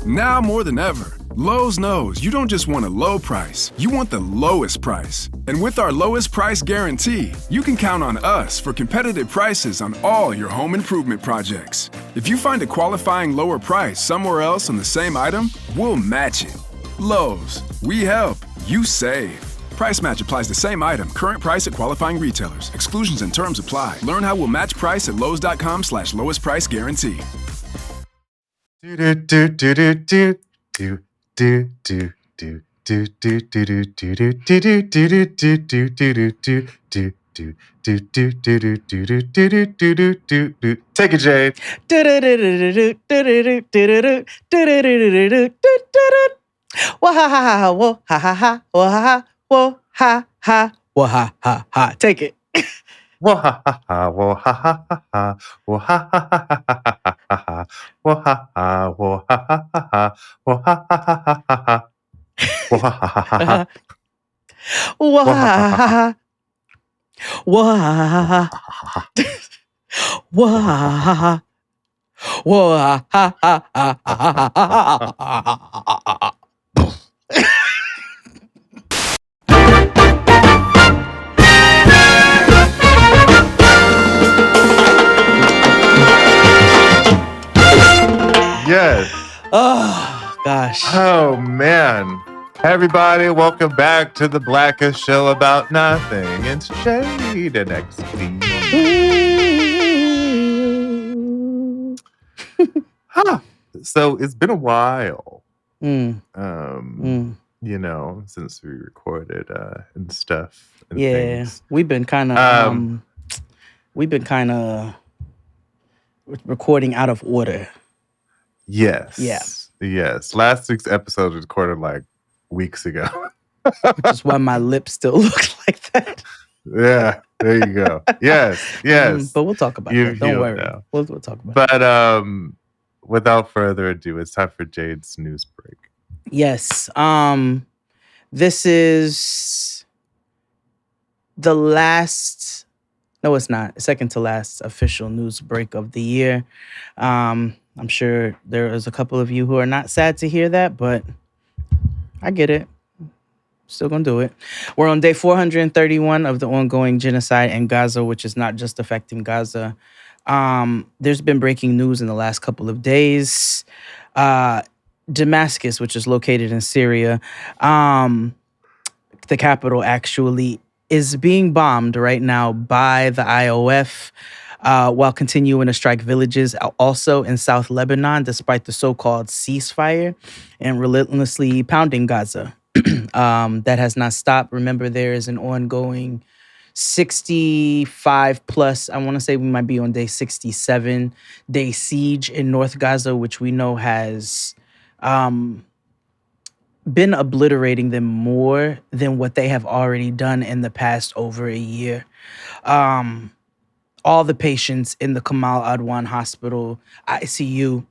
Now more than ever, Lowe's knows you don't just want a low price, you want the lowest price. And with our lowest price guarantee, you can count on us for competitive prices on all your home improvement projects. If you find a qualifying lower price somewhere else on the same item, we'll match it. Lowe's, we help, you save. Price match applies to same item. Current price at qualifying retailers. Exclusions and terms apply. Learn how we'll match price at lowes.com/lowest price guarantee. Take it, Jade. Wahaha, wahaha, wahaha, wahaha, wahaha. Take it. Wahaha, wahaha, wahaha, wahaha, wahaha, wahaha, wahaha. Wahaha, wahaha, wahaha, wahaha. Yes. Oh, gosh. Oh, man. Everybody, welcome back to the blackest show about nothing. It's Shade and XP. Huh. So it's been a while, you know, since we recorded and stuff. And things. We've been kind of recording out of order. Yes. Yeah. Yes. Last week's episode was recorded like weeks ago. Which is why my lips still look like that. Yeah. There you go. Yes. But we'll talk about that. Don't worry. We'll talk about it. But without further ado, it's time for Jade's news break. Yes. This is the last, no, it's not, second to last official news break of the year. I'm sure there is a couple of you who are not sad to hear that, but I get it. Still gonna do it. We're on day 431 of the ongoing genocide in Gaza, which is not just affecting Gaza. There's been breaking news in the last couple of days. Damascus, which is located in Syria, the capital actually, is being bombed right now by the IOF while continuing to strike villages also in South Lebanon, despite the so-called ceasefire, and relentlessly pounding Gaza. That has not stopped. Remember, there is an ongoing 65 plus, I want to say we might be on day 67, day siege in North Gaza, which we know has been obliterating them more than what they have already done in the past over a year. All the patients in the Kamal Adwan Hospital ICU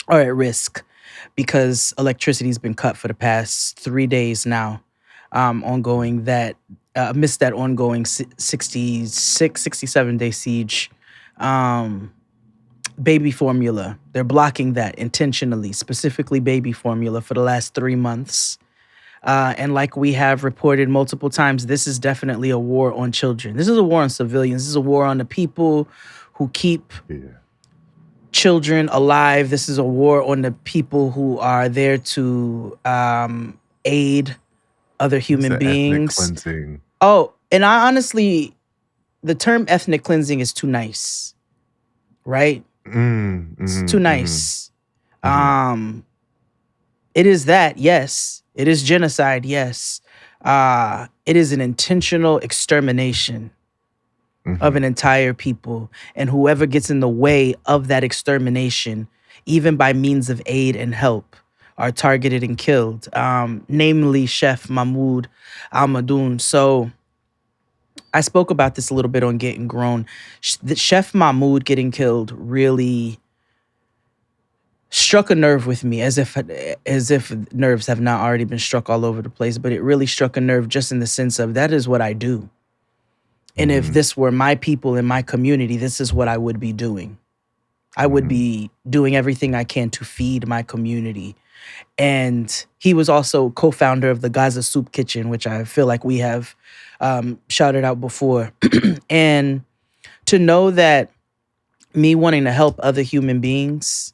are at risk because electricity has been cut for the past 3 days now, ongoing that, amidst that ongoing 67-day siege. Baby formula, they're blocking that intentionally, specifically baby formula, for the last 3 months. And like we have reported multiple times, this is definitely a war on children. This is a war on civilians. This is a war on the people who keep children alive. This is a war on the people who are there to aid other human beings. Ethnic cleansing. Oh, and I honestly, the term ethnic cleansing is too nice, right? It's too nice. It is that, yes. It is genocide, yes. It is an intentional extermination of an entire people. And whoever gets in the way of that extermination, even by means of aid and help, are targeted and killed, namely Chef Mahmoud Al-Madoun. So I spoke about this a little bit on Getting Grown. Chef Mahmoud getting killed really struck a nerve with me, as if nerves have not already been struck all over the place, but it really struck a nerve just in the sense of that is what I do. And if this were my people in my community, this is what I would be doing. I would be doing everything I can to feed my community. And he was also co-founder of the Gaza Soup Kitchen, which I feel like we have shouted out before. And to know that me wanting to help other human beings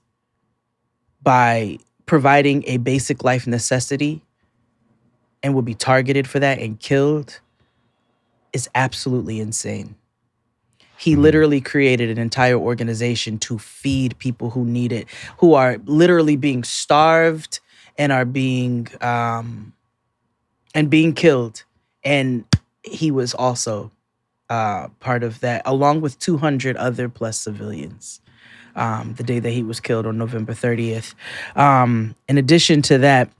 by providing a basic life necessity and will be targeted for that and killed is absolutely insane. He literally created an entire organization to feed people who need it, who are literally being starved and are being killed. And he was also part of that, along with 200 other plus civilians. The day that he was killed on November 30th. In addition to that,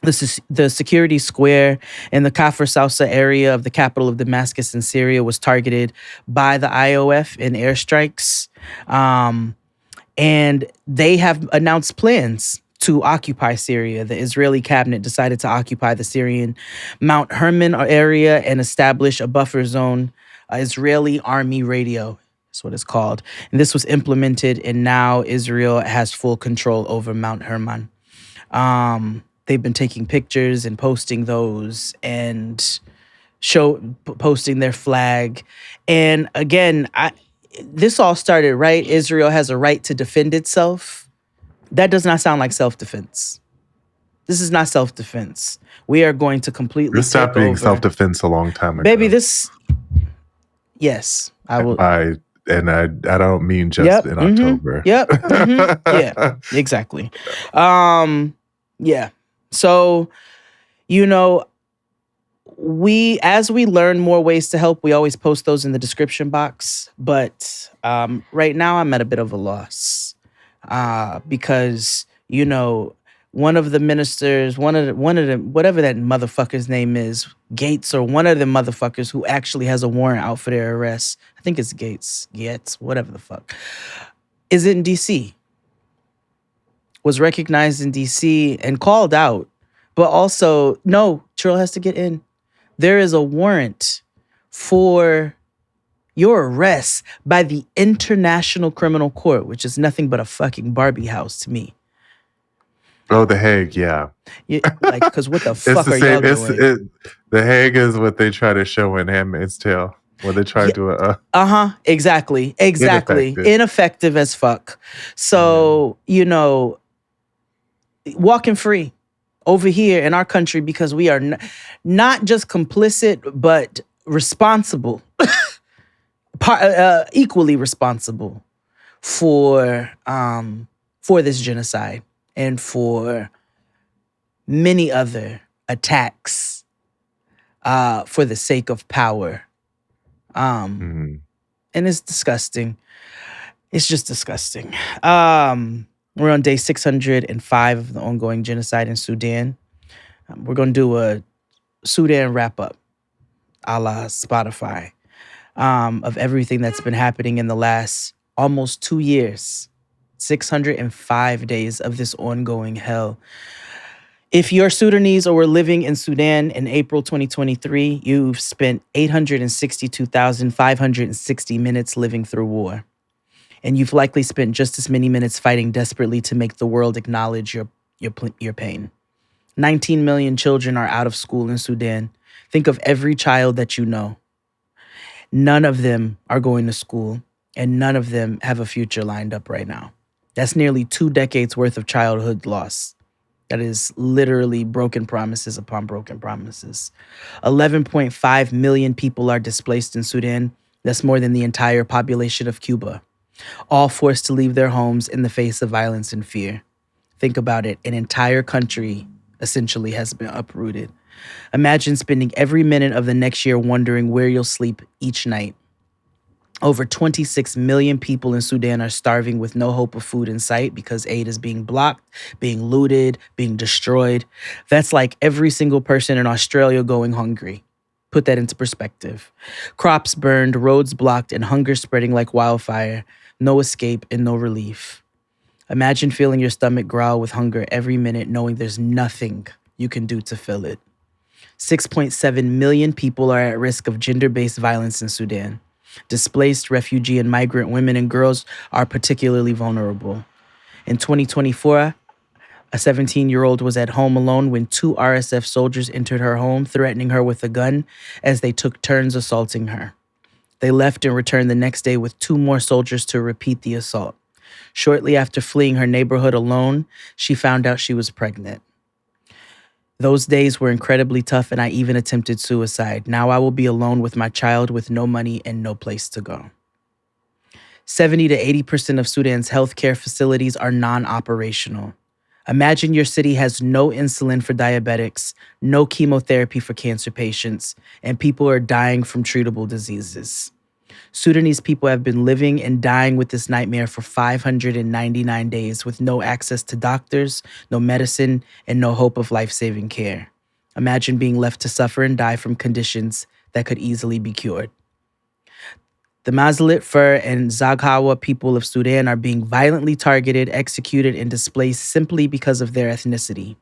the security square in the Kafr Sousa area of the capital of Damascus in Syria was targeted by the IOF in airstrikes. And they have announced plans to occupy Syria. The Israeli cabinet decided to occupy the Syrian Mount Hermon area and establish a buffer zone, Israeli army radio. That's what it's called. And this was implemented, and now Israel has full control over Mount Hermon. They've been taking pictures and posting those and posting their flag. And again, this all started, right? Israel has a right to defend itself. That does not sound like self-defense. This is not self-defense. We are going to completely This stopped being self-defense a long time ago. Baby, yes, I will. And I don't mean just in October. Yeah, exactly. Yeah. So, as we learn more ways to help, we always post those in the description box. But right now I'm at a bit of a loss because, one of the ministers, one of the, whatever that motherfucker's name is, Gates, or one of the motherfuckers who actually has a warrant out for their arrest, I think it's Gates, whatever the fuck, is in DC. Was recognized in DC and called out, but also, no, Trill has to get in. There is a warrant for your arrest by the International Criminal Court, which is nothing but a fucking Barbie house to me. Oh, The Hague, yeah. Because what the fuck are y'all doing? The Hague is what they try to show in Handmaid's Tale, where they try to exactly. Ineffective as fuck. So, walking free over here in our country because we are not just complicit, but responsible, equally responsible for this genocide and for many other attacks for the sake of power. And it's disgusting. It's just disgusting. We're on day 605 of the ongoing genocide in Sudan. We're going to do a Sudan wrap-up a la Spotify of everything that's been happening in the last almost 2 years. 605 days of this ongoing hell. If you're Sudanese or were living in Sudan in April 2023, you've spent 862,560 minutes living through war. And you've likely spent just as many minutes fighting desperately to make the world acknowledge your pain. 19 million children are out of school in Sudan. Think of every child that you know. None of them are going to school, and none of them have a future lined up right now. That's nearly 2 decades worth of childhood loss. That is literally broken promises upon broken promises. 11.5 million people are displaced in Sudan. That's more than the entire population of Cuba. All forced to leave their homes in the face of violence and fear. Think about it. An entire country essentially has been uprooted. Imagine spending every minute of the next year wondering where you'll sleep each night. Over 26 million people in Sudan are starving with no hope of food in sight because aid is being blocked, being looted, being destroyed. That's like every single person in Australia going hungry. Put that into perspective. Crops burned, roads blocked, and hunger spreading like wildfire. No escape and no relief. Imagine feeling your stomach growl with hunger every minute, knowing there's nothing you can do to fill it. 6.7 million people are at risk of gender-based violence in Sudan. Displaced, refugee, and migrant women and girls are particularly vulnerable. In 2024, a 17-year-old was at home alone when 2 RSF soldiers entered her home, threatening her with a gun as they took turns assaulting her. They left and returned the next day with 2 more soldiers to repeat the assault. Shortly after fleeing her neighborhood alone, she found out she was pregnant. Those days were incredibly tough, and I even attempted suicide. Now I will be alone with my child with no money and no place to go. 70 to 80% of Sudan's healthcare facilities are non-operational. Imagine your city has no insulin for diabetics, no chemotherapy for cancer patients, and people are dying from treatable diseases. Sudanese people have been living and dying with this nightmare for 599 days with no access to doctors, no medicine, and no hope of life-saving care. Imagine being left to suffer and die from conditions that could easily be cured. The Mazalit, Fur, and Zaghawa people of Sudan are being violently targeted, executed, and displaced simply because of their ethnicity.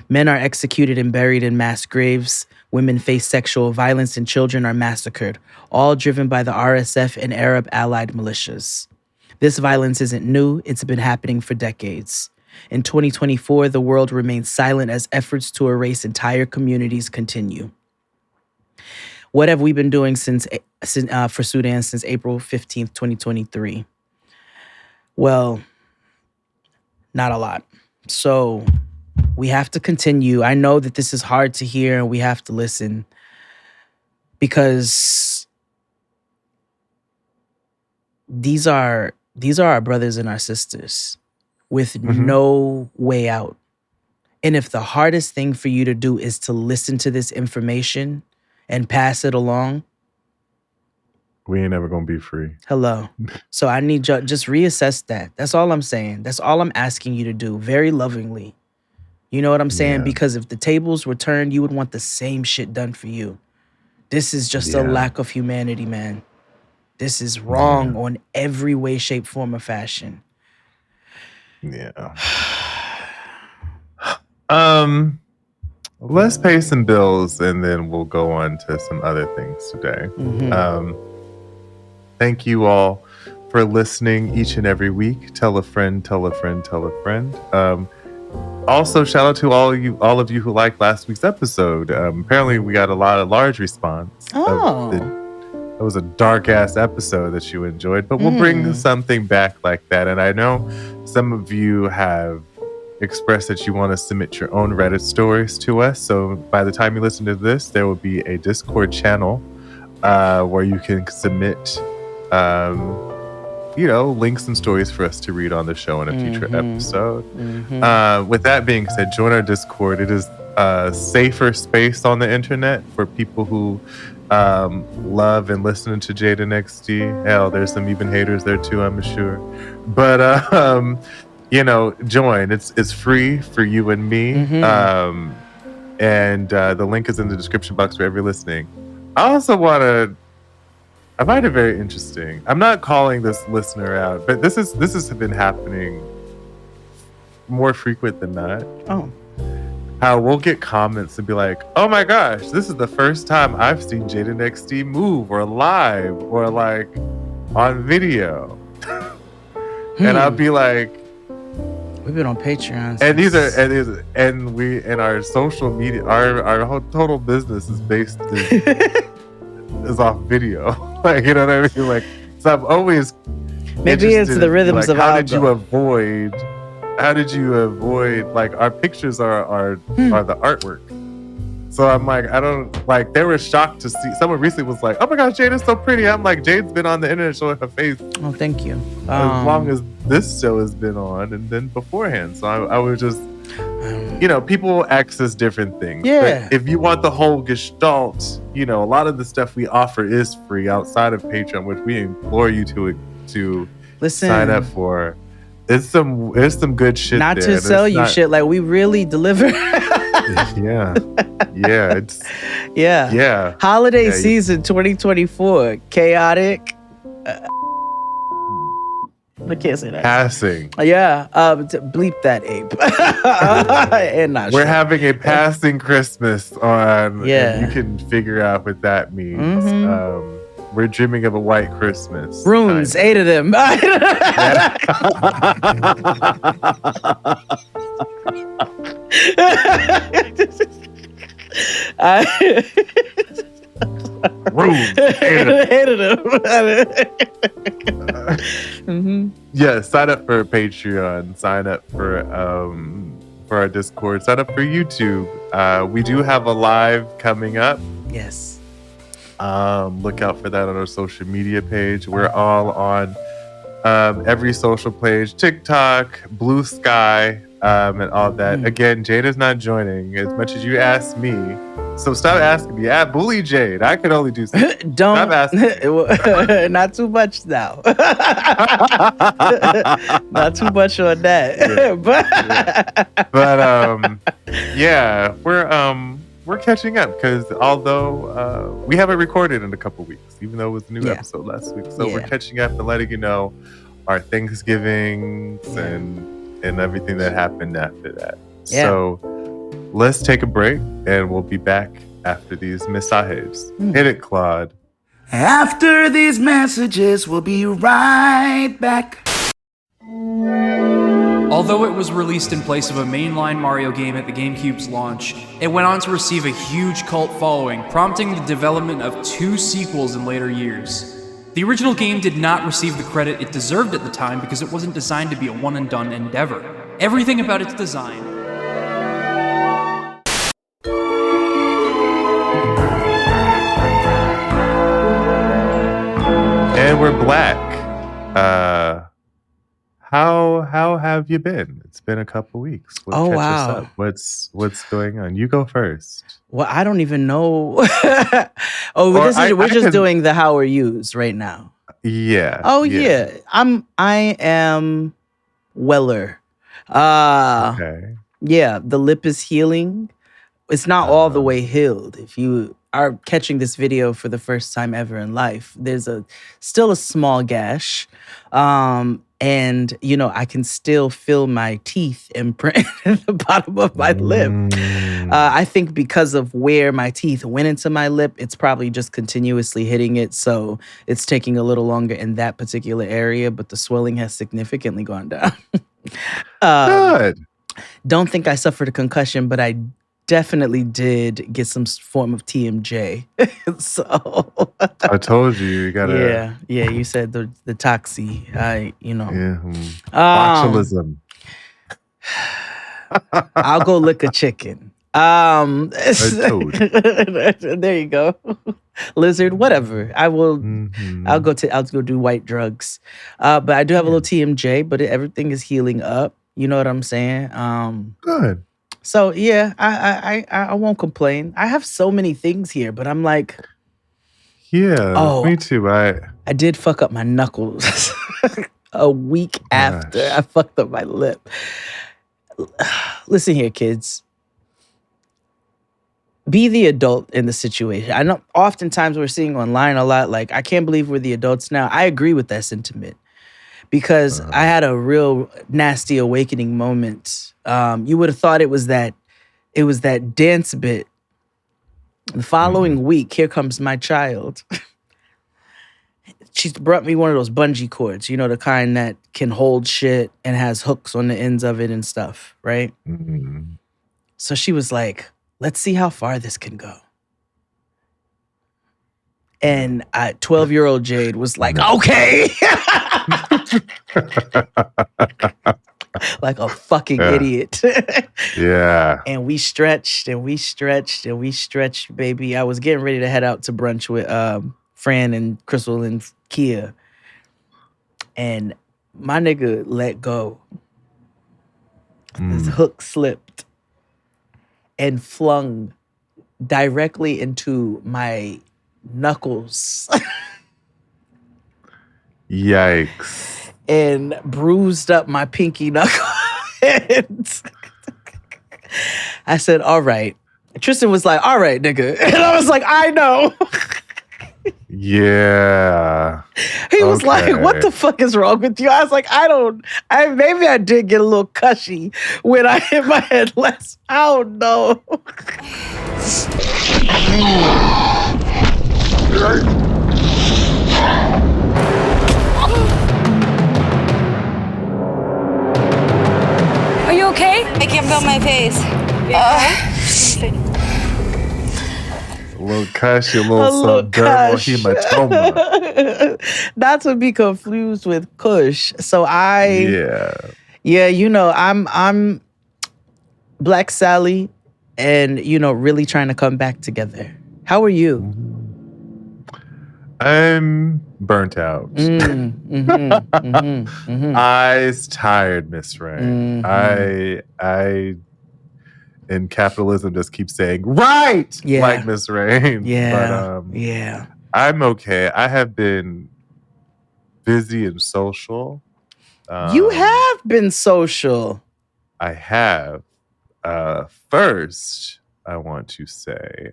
Men are executed and buried in mass graves. Women face sexual violence and children are massacred, all driven by the RSF and Arab allied militias. This violence isn't new. It's been happening for decades. In 2024, the world remains silent as efforts to erase entire communities continue. What have we been doing for Sudan since April 15th, 2023? Well, not a lot. So we have to continue. I know that this is hard to hear and we have to listen because these are our brothers and our sisters with no way out. And if the hardest thing for you to do is to listen to this information and pass it along, we ain't ever gonna be free. Hello. So I need you just reassess that. That's all I'm saying. That's all I'm asking you to do, very lovingly. You know what I'm saying? Yeah. Because if the tables were turned, you would want the same shit done for you. This is just a lack of humanity, man. This is wrong on every way, shape, form, or fashion. Yeah. Let's pay some bills and then we'll go on to some other things today. Thank you all for listening each and every week. Tell a friend, tell a friend, tell a friend. Also, shout out to all of you who liked last week's episode. Apparently, we got a lot of large response. It was a dark ass episode that you enjoyed, but we'll bring something back like that. And I know some of you have expressed that you want to submit your own Reddit stories to us. So by the time you listen to this, there will be a Discord channel where you can submit links and stories for us to read on the show in a future episode. With that being said, join our Discord. It is a safer space on the internet for people who love and listen to THXGVNG. Hell, there's some even haters there too, I'm sure. But join. It's free for you and me. And the link is in the description box for every listening. I also I find it very interesting. I'm not calling this listener out, but this has been happening more frequent than not. Oh. How we'll get comments and be like, oh my gosh, this is the first time I've seen THXGVNG move or live or like on video. And I'll be like, we've been on Patreon. And we in our social media, our whole total business is based is off video. Like, you know what I mean? Like, so I'm always maybe it's the rhythms of how did you avoid like our pictures are the artwork. So I'm like, I don't like, they were shocked to see someone recently was like, oh my gosh, Jade is so pretty. I'm like, Jade's been on the internet showing her face. Oh, thank you. As long as this show has been on and then beforehand. So I was just, people access different things. Yeah. But if you want the whole gestalt, a lot of the stuff we offer is free outside of Patreon, which we implore you to sign up for. It's some good shit. Not there. to sell you shit, like we really deliver. Yeah. Holiday season 2024, chaotic. I can't say that. Passing. Yeah. Bleep that ape. And not We're sure. having a passing Christmas on. Yeah. And you can figure out what that means. We're dreaming of a white Christmas. Runes, 8 of them. Runes, 8 of them. Mm-hmm. Yeah, sign up for Patreon. Sign up for our Discord. Sign up for YouTube. We do have a live coming up. Yes. Look out for that on our social media page. We're all on every social page, TikTok, Blue Sky, and all that. Again, Jade is not joining as much as you asked me. So stop asking me. Bully Jade. I can only do something. Don't. Stop asking. Not too much now. Not too much on that. Yeah. We're catching up because although we haven't recorded in a couple weeks, even though it was a new episode last week. So we're catching up and letting you know our Thanksgivings and everything that happened after that. Yeah. So let's take a break and we'll be back after these mensajes. Hit it, Claude. After these messages, we'll be right back. Although it was released in place of a mainline Mario game at the GameCube's launch, it went on to receive a huge cult following, prompting the development of 2 sequels in later years. The original game did not receive the credit it deserved at the time because it wasn't designed to be a one-and-done endeavor. Everything about its design, And we're black. How have you been? It's been a couple weeks. Catch us up. What's going on? You go first. Well, I don't even know. We're just doing the how are yous right now. Yeah. Oh yeah. I am weller. Okay. Yeah, the lip is healing. It's not all the way healed. If you are catching this video for the first time ever in life, there's still a small gash. And, I can still feel my teeth imprint in the bottom of my lip. I think because of where my teeth went into my lip, it's probably just continuously hitting it. So it's taking a little longer in that particular area, but the swelling has significantly gone down. Good. Don't think I suffered a concussion, but I definitely did get some form of TMJ. So I told you gotta. Yeah. You said the toxie. Botulism. I'll go lick a chicken. A toad. There you go. Lizard, whatever. I will. I'll go do white drugs. But I do have a little TMJ. But everything is healing up. You know what I'm saying? Good. So yeah, I won't complain. I have so many things here, but I'm like, me too. I did fuck up my knuckles a week after I fucked up my lip. Listen here, kids. Be the adult in the situation. I know oftentimes we're seeing online a lot like, I can't believe we're the adults now. I agree with that sentiment. Because I had a real nasty awakening moment. You would have thought it was that dance bit. The following week, here comes my child. She brought me one of those bungee cords, the kind that can hold shit and has hooks on the ends of it and stuff, right? Mm-hmm. So she was like, let's see how far this can go. And 12-year-old Jade was like, okay. Like a fucking idiot. Yeah. And we stretched, baby. I was getting ready to head out to brunch with Fran and Crystal and Kia. And my nigga let go. This hook slipped and flung directly into my knuckles. Yikes. And bruised up my pinky knuckle. I said, all right. Tristan was like, all right, nigga. And I was like, I know. Yeah. He was like, what the fuck is wrong with you? I was like, maybe I did get a little cushy when I hit my head last. I don't know. Are you okay? I can't feel my face. A little cush, a little subdermal hematoma. Not to be confused with Kush. So Yeah. I'm Black Sally, and really trying to come back together. How are you? I'm burnt out. Eyes tired, Miss Rain. I in capitalism just keep saying right, like Miss Rain. Yeah. But I'm okay. I have been busy and social. You have been social. I have. First, I want to say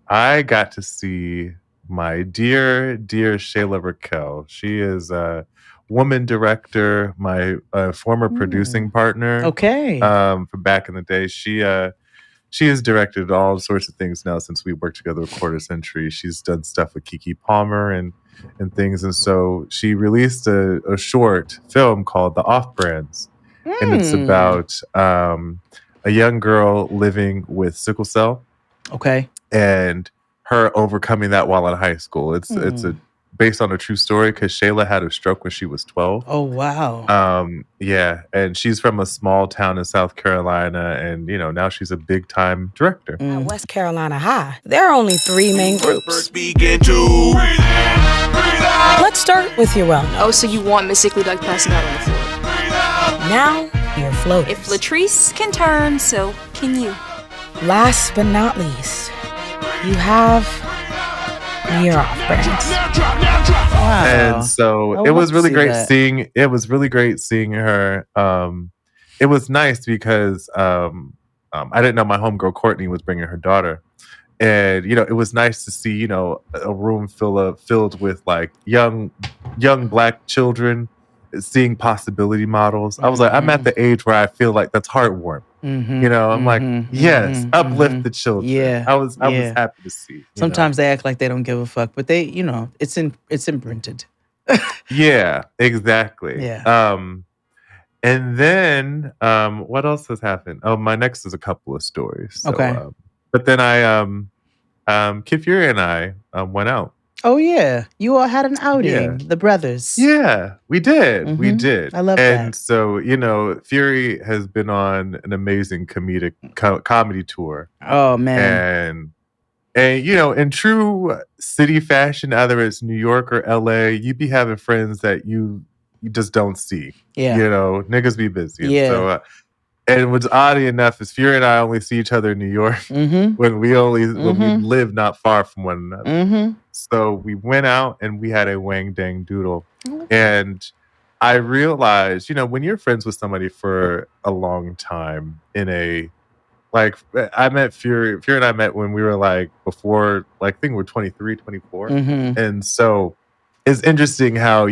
I got to see my dear Shayla Raquel. She is a woman director, my former producing partner. Okay. From back in the day. She has directed all sorts of things now since we worked together a quarter century. She's done stuff with Keke Palmer and things. And so she released a short film called The Off-Brands. And it's about a young girl living with sickle cell. Okay. And her overcoming that while in high school. It's based on a true story because Shayla had a stroke when she was 12. Oh, wow. Yeah. And she's from a small town in South Carolina. And, now she's a big time director. At West Carolina High, there are only 3 main groups. Let's start with your well-known. Oh, so you want Miss Sickly Duck passing out on the floor? Now, your floaters. If Latrice can turn, so can you. Last but not least, you have your off-brands. Wow. And so it was really great seeing. It was really great seeing her. It was nice because I didn't know my homegirl Courtney was bringing her daughter, and it was nice to see a room filled with like young Black children seeing possibility models. I was like, I'm at the age where I feel like that's heartwarming. I'm like, yes, uplift the children. Yeah, I was happy to see. Sometimes they act like they don't give a fuck, but they, it's imprinted. Yeah, exactly. Yeah. And then what else has happened? Oh, my next is a couple of stories. So, Okay. But then Kid Fury and I went out. Oh yeah, you all had an outing, Yeah. the brothers. Yeah, we did. We Mhm. did. I love and that. so, Fury has been on an amazing comedy tour. Oh man. And in true city fashion, either it's New York or LA, you be having friends that you just don't see. Yeah. Niggas be busy. Yeah. And so, and what's odd enough is Fury and I only see each other in New York Mm-hmm. when we live not far from one another. Mm-hmm. So we went out and we had a wang dang doodle. And I realized, when you're friends with somebody for a long time I met Fury and I met when we were before, I think we're 23, 24. Mm-hmm. And so it's interesting how,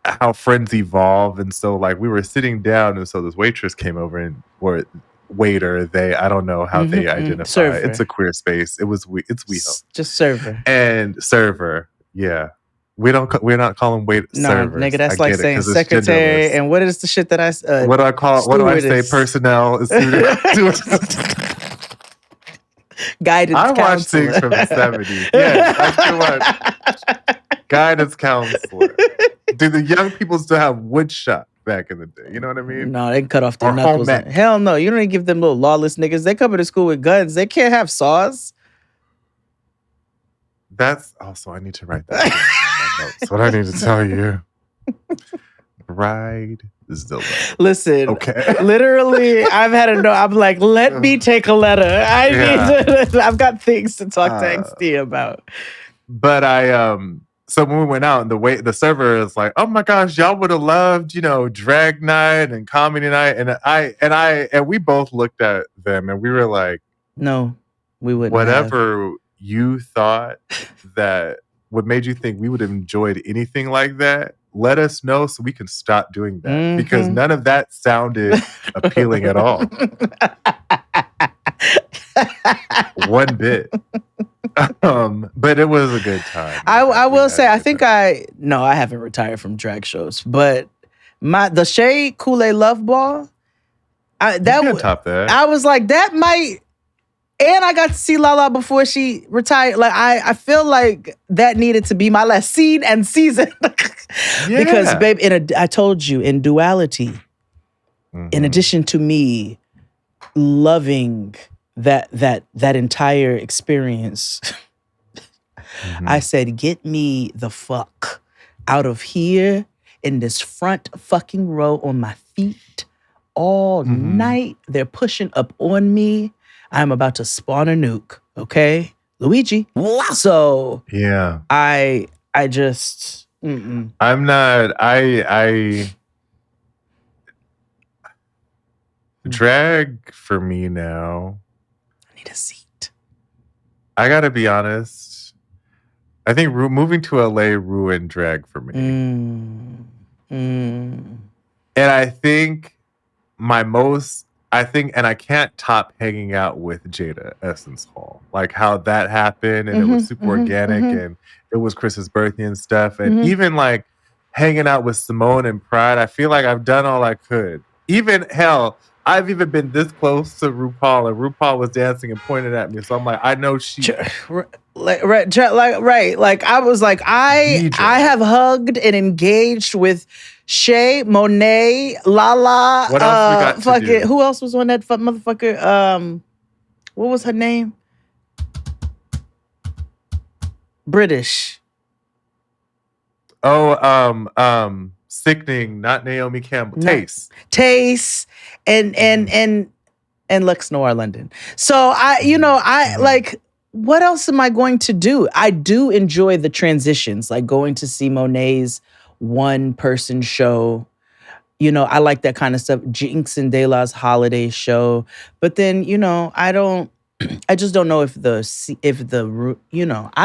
how friends evolve. And so we were sitting down and so this waitress came over or waiter, I don't know how they identify. Server. It's a queer space. It's WeHo. Just server. And server, yeah. We're not calling No, servers. nigga, that's I like get it, saying 'cause it's secretary. genderless. And what is the shit that I? What do I call it? What do I say? stewardess. Personnel. Guidance I watch counselor. things from the 70s. Yes, I still watch guidance counselor. Do the young people still have wood shop back in the day? You know what I mean? No, they can cut off their Or knuckles. home ec. Hell no, you don't even give them little lawless niggas. They come to school with guns. They can't have saws. That's also, I need to write that down in my notes. What I need to tell you. Bridezillas. Listen, Okay. literally, I've had a no. I'm like, let me take a letter. Need to. I've got things to talk to XD about. But so when we went out, and the server is like, "Oh my gosh, y'all would have loved, drag night and comedy night," and we both looked at them and we were like, No, we wouldn't. whatever you thought that what made you think we would have enjoyed anything like that, let us know so we can stop doing that, because none of that sounded appealing at all. One bit. But it was a good time. I We will had say, a I good think time. I haven't retired from drag shows, but the Shay Kool-Aid Love Ball, You can't top that. I was like, that might, and I got to see Lala before she retired. Like, I feel like that needed to be my last scene and season. Because, Yeah. babe, I told you, in duality, in Mhm. addition to me loving that entire experience, Mhm. I said, get me the fuck out of here in this front fucking row on my feet all Mhm. night. They're pushing up on me. I'm about to spawn a nuke, okay? Luigi. So Yeah. I just, mm-mm. I'm not. I drag for me now. I need a seat. I gotta be honest. I think moving to LA ruined drag for me. And I think and I can't top hanging out with Jada Essence Hall. Like how that happened and it was super organic and it was Chris's birthday and stuff. And even like hanging out with Simone and Pride, I feel like I've done all I could. Even hell, I've even been this close to RuPaul and RuPaul was dancing and pointed at me. So I'm like, I know she Like I was like, I DJ. have hugged and engaged with Shay, Monet, Lala. What else we got to fucking do? who else was on that motherfucker? What was her name? British. Sickening, not Naomi Campbell. No. Taste. and Lex Noir London. So like, what else am I going to do? I do enjoy the transitions, like going to see Monet's one-person show. I like that kind of stuff. Jinx and De La's holiday show. But then, I just don't know if I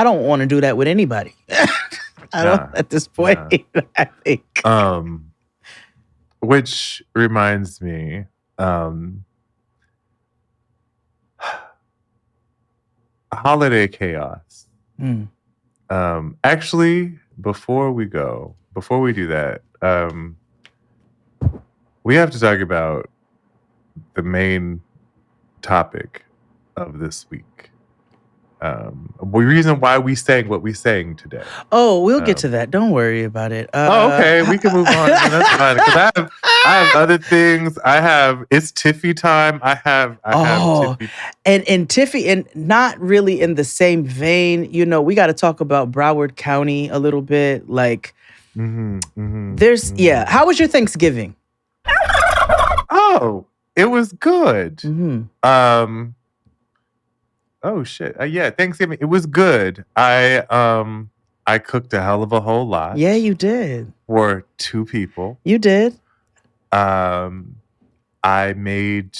don't want to do that with anybody. I don't at this point. I think. Which reminds me, holiday chaos. Actually, before we do that, we have to talk about the main topic of this week. The reason why we sang what we sang today. Oh, we'll get to that. Don't worry about it. Okay, we can move on. That's fine. Because I have other things. It's Tiffy time. I have Tiffy. And Tiffy, and not really in the same vein. We got to talk about Broward County a little bit. Like, How was your Thanksgiving? Oh, it was good. Oh shit. Yeah, Thanksgiving. It was good. I cooked a hell of a whole lot. Yeah, you did. For 2 people. You did. I made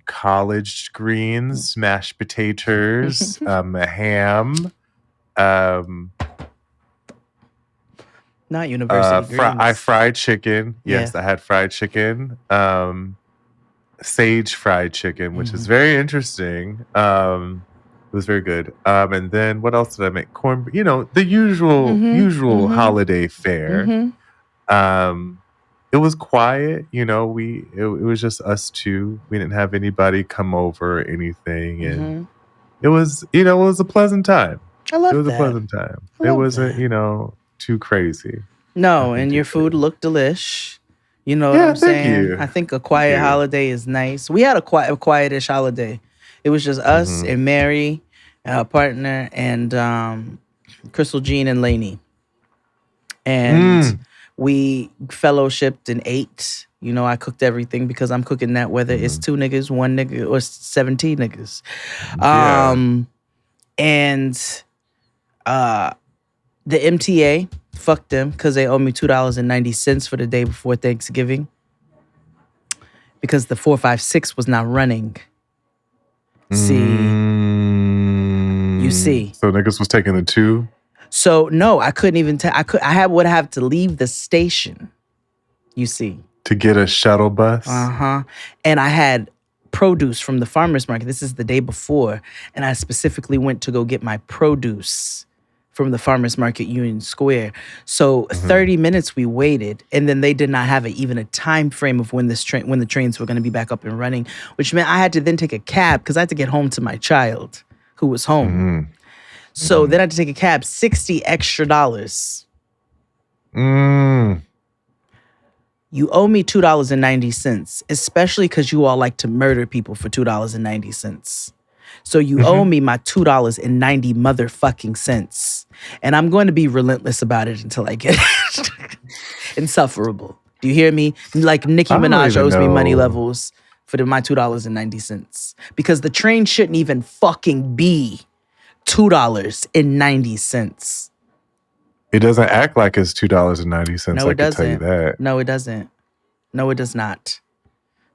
collard greens, mashed potatoes, a ham. Not university greens. I fried chicken. Yes, I had fried chicken. Sage fried chicken, which is very interesting. It was very good. And then what else did I make? Corn, the usual holiday fare. It was quiet, it was just us 2. We didn't have anybody come over or anything. And it was, it was a pleasant time. I love that. It was a pleasant time. It wasn't, too crazy. No, and your food looked delish. You know what I'm saying? You. I think a quiet holiday is nice. We had a quietish holiday. It was just us and Mary, our partner, and Crystal Jean and Lainey. And we fellowshipped and ate. I cooked everything because I'm cooking that whether it's 2 niggas, 1 nigga, or 17 niggas. And the MTA, fuck them, because they owe me $2.90 for the day before Thanksgiving. Because the 456 was not running. See. You see. So niggas was taking the 2? So no, I couldn't even would have to leave the station. You see. To get a shuttle bus? And I had produce from the farmer's market. This is the day before. And I specifically went to go get my produce from the farmer's market, Union Square. So 30 minutes we waited, and then they did not have even a time frame of when the trains were going to be back up and running, which meant I had to then take a cab because I had to get home to my child who was home. So then I had to take a cab, $60 extra. You owe me $2.90, especially because you all like to murder people for $2.90. So you owe me my $2.90 motherfucking cents. And I'm going to be relentless about it until I get it. Insufferable. Do you hear me? Like Nicki Minaj owes me money levels for my $2.90. Because the train shouldn't even fucking be $2.90. It doesn't act like it's $2.90. No, it doesn't. Tell you that. No, it doesn't. No, it does not.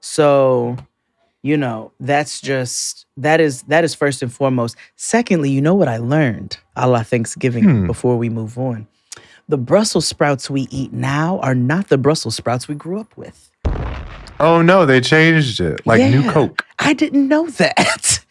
So, that is first and foremost. Secondly, you know what I learned a la Thanksgiving before we move on? The Brussels sprouts we eat now are not the Brussels sprouts we grew up with. Oh, no, they changed it. Like New Coke. I didn't know that.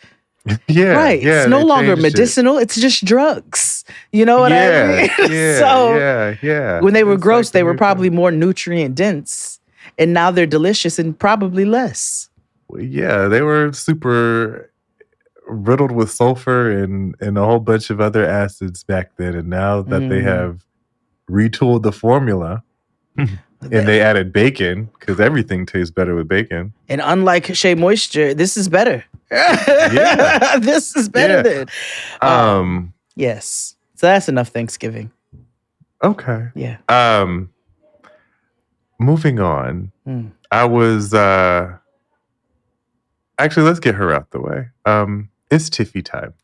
Yeah. Right. Yeah, it's no longer medicinal. It's just drugs. You know what I mean? Yeah. When they were It's gross, like they were probably more nutrient dense. And now they're delicious and probably less. Yeah, they were super riddled with sulfur and a whole bunch of other acids back then. And now that they have retooled the formula and they added bacon, because everything tastes better with bacon. And unlike Shea Moisture, this is better. This is better than. Yes. So that's enough Thanksgiving. Okay. Yeah. Moving on. I was actually, let's get her out the way. It's Tiffy time.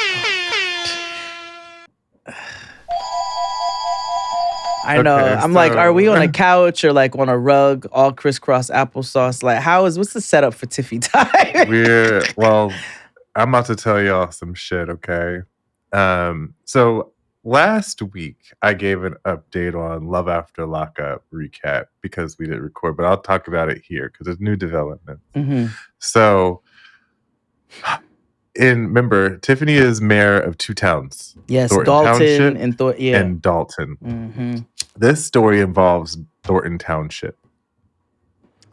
I know. Okay, I'm like, are we on a couch or like on a rug, all crisscross applesauce? Like, what's the setup for Tiffy time? I'm about to tell y'all some shit, okay? So last week, I gave an update on Love After Lockup recap because we didn't record, but I'll talk about it here because there's new developments. So, remember, Tiffany is mayor of two towns. Yes, Thornton Dalton Township and Dalton. This story involves Thornton Township.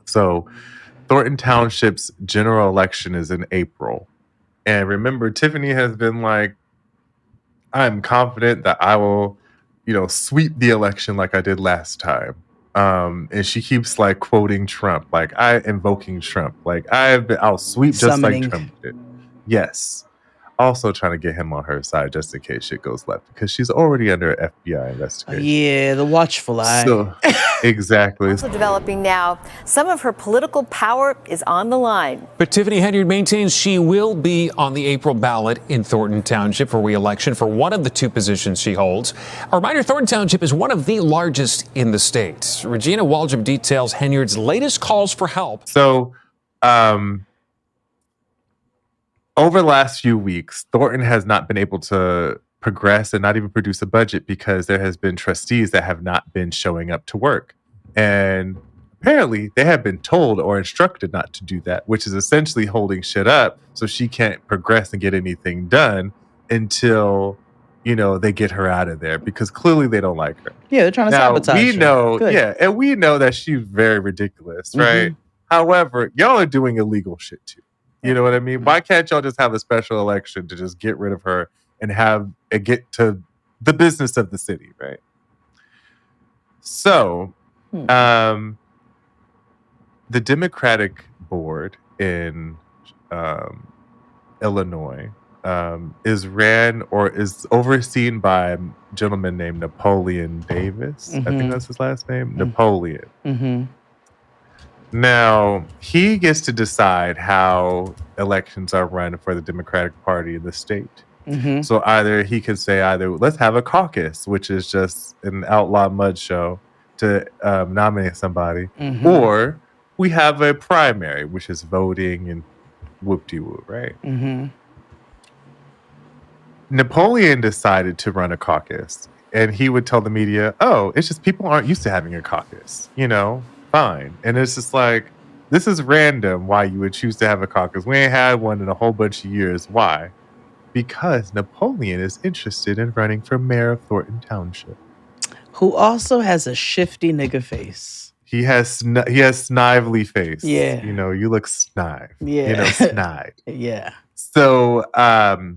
So, Thornton Township's general election is in April. And remember, Tiffany has been like, I'm confident that I will, sweep the election like I did last time. And she keeps like quoting Trump, like invoking Trump, like I'll sweep just Summoning. like Trump did. Yes. Also trying to get him on her side just in case shit goes left because she's already under an FBI investigation. Yeah, the watchful eye. So, exactly. Also developing now, some of her political power is on the line. But Tiffany Henyard maintains she will be on the April ballot in Thornton Township for re-election for one of the two positions she holds. A reminder, Thornton Township is one of the largest in the state. Regina Waldrop details Henyard's latest calls for help. So, over the last few weeks, Thornton has not been able to progress and not even produce a budget because there has been trustees that have not been showing up to work. And apparently they have been told or instructed not to do that, which is essentially holding shit up so she can't progress and get anything done until, they get her out of there because clearly they don't like her. Yeah, they're trying to sabotage we her. know, Good. yeah, and we know that she's very ridiculous, right? However, y'all are doing illegal shit too. You know what I mean? Why can't y'all just have a special election to just get rid of her and get to the business of the city, right? So, the Democratic board in Illinois is overseen by a gentleman named Napoleon Davis. I think that's his last name, Napoleon. Now, he gets to decide how elections are run for the Democratic Party in the state. So he could say let's have a caucus, which is just an outlaw mud show to nominate somebody, or we have a primary, which is voting and whoop-de-whoop, right? Napoleon decided to run a caucus, and he would tell the media, it's just people aren't used to having a caucus, fine. And it's just like, This is random why you would choose to have a caucus. We ain't had one in a whole bunch of years. Why? Because Napoleon is interested in running for mayor of Thornton Township. Who also has a shifty nigga face. He has snively face. Yeah. You know, you look snive. Yeah. You know, snive. Yeah. So the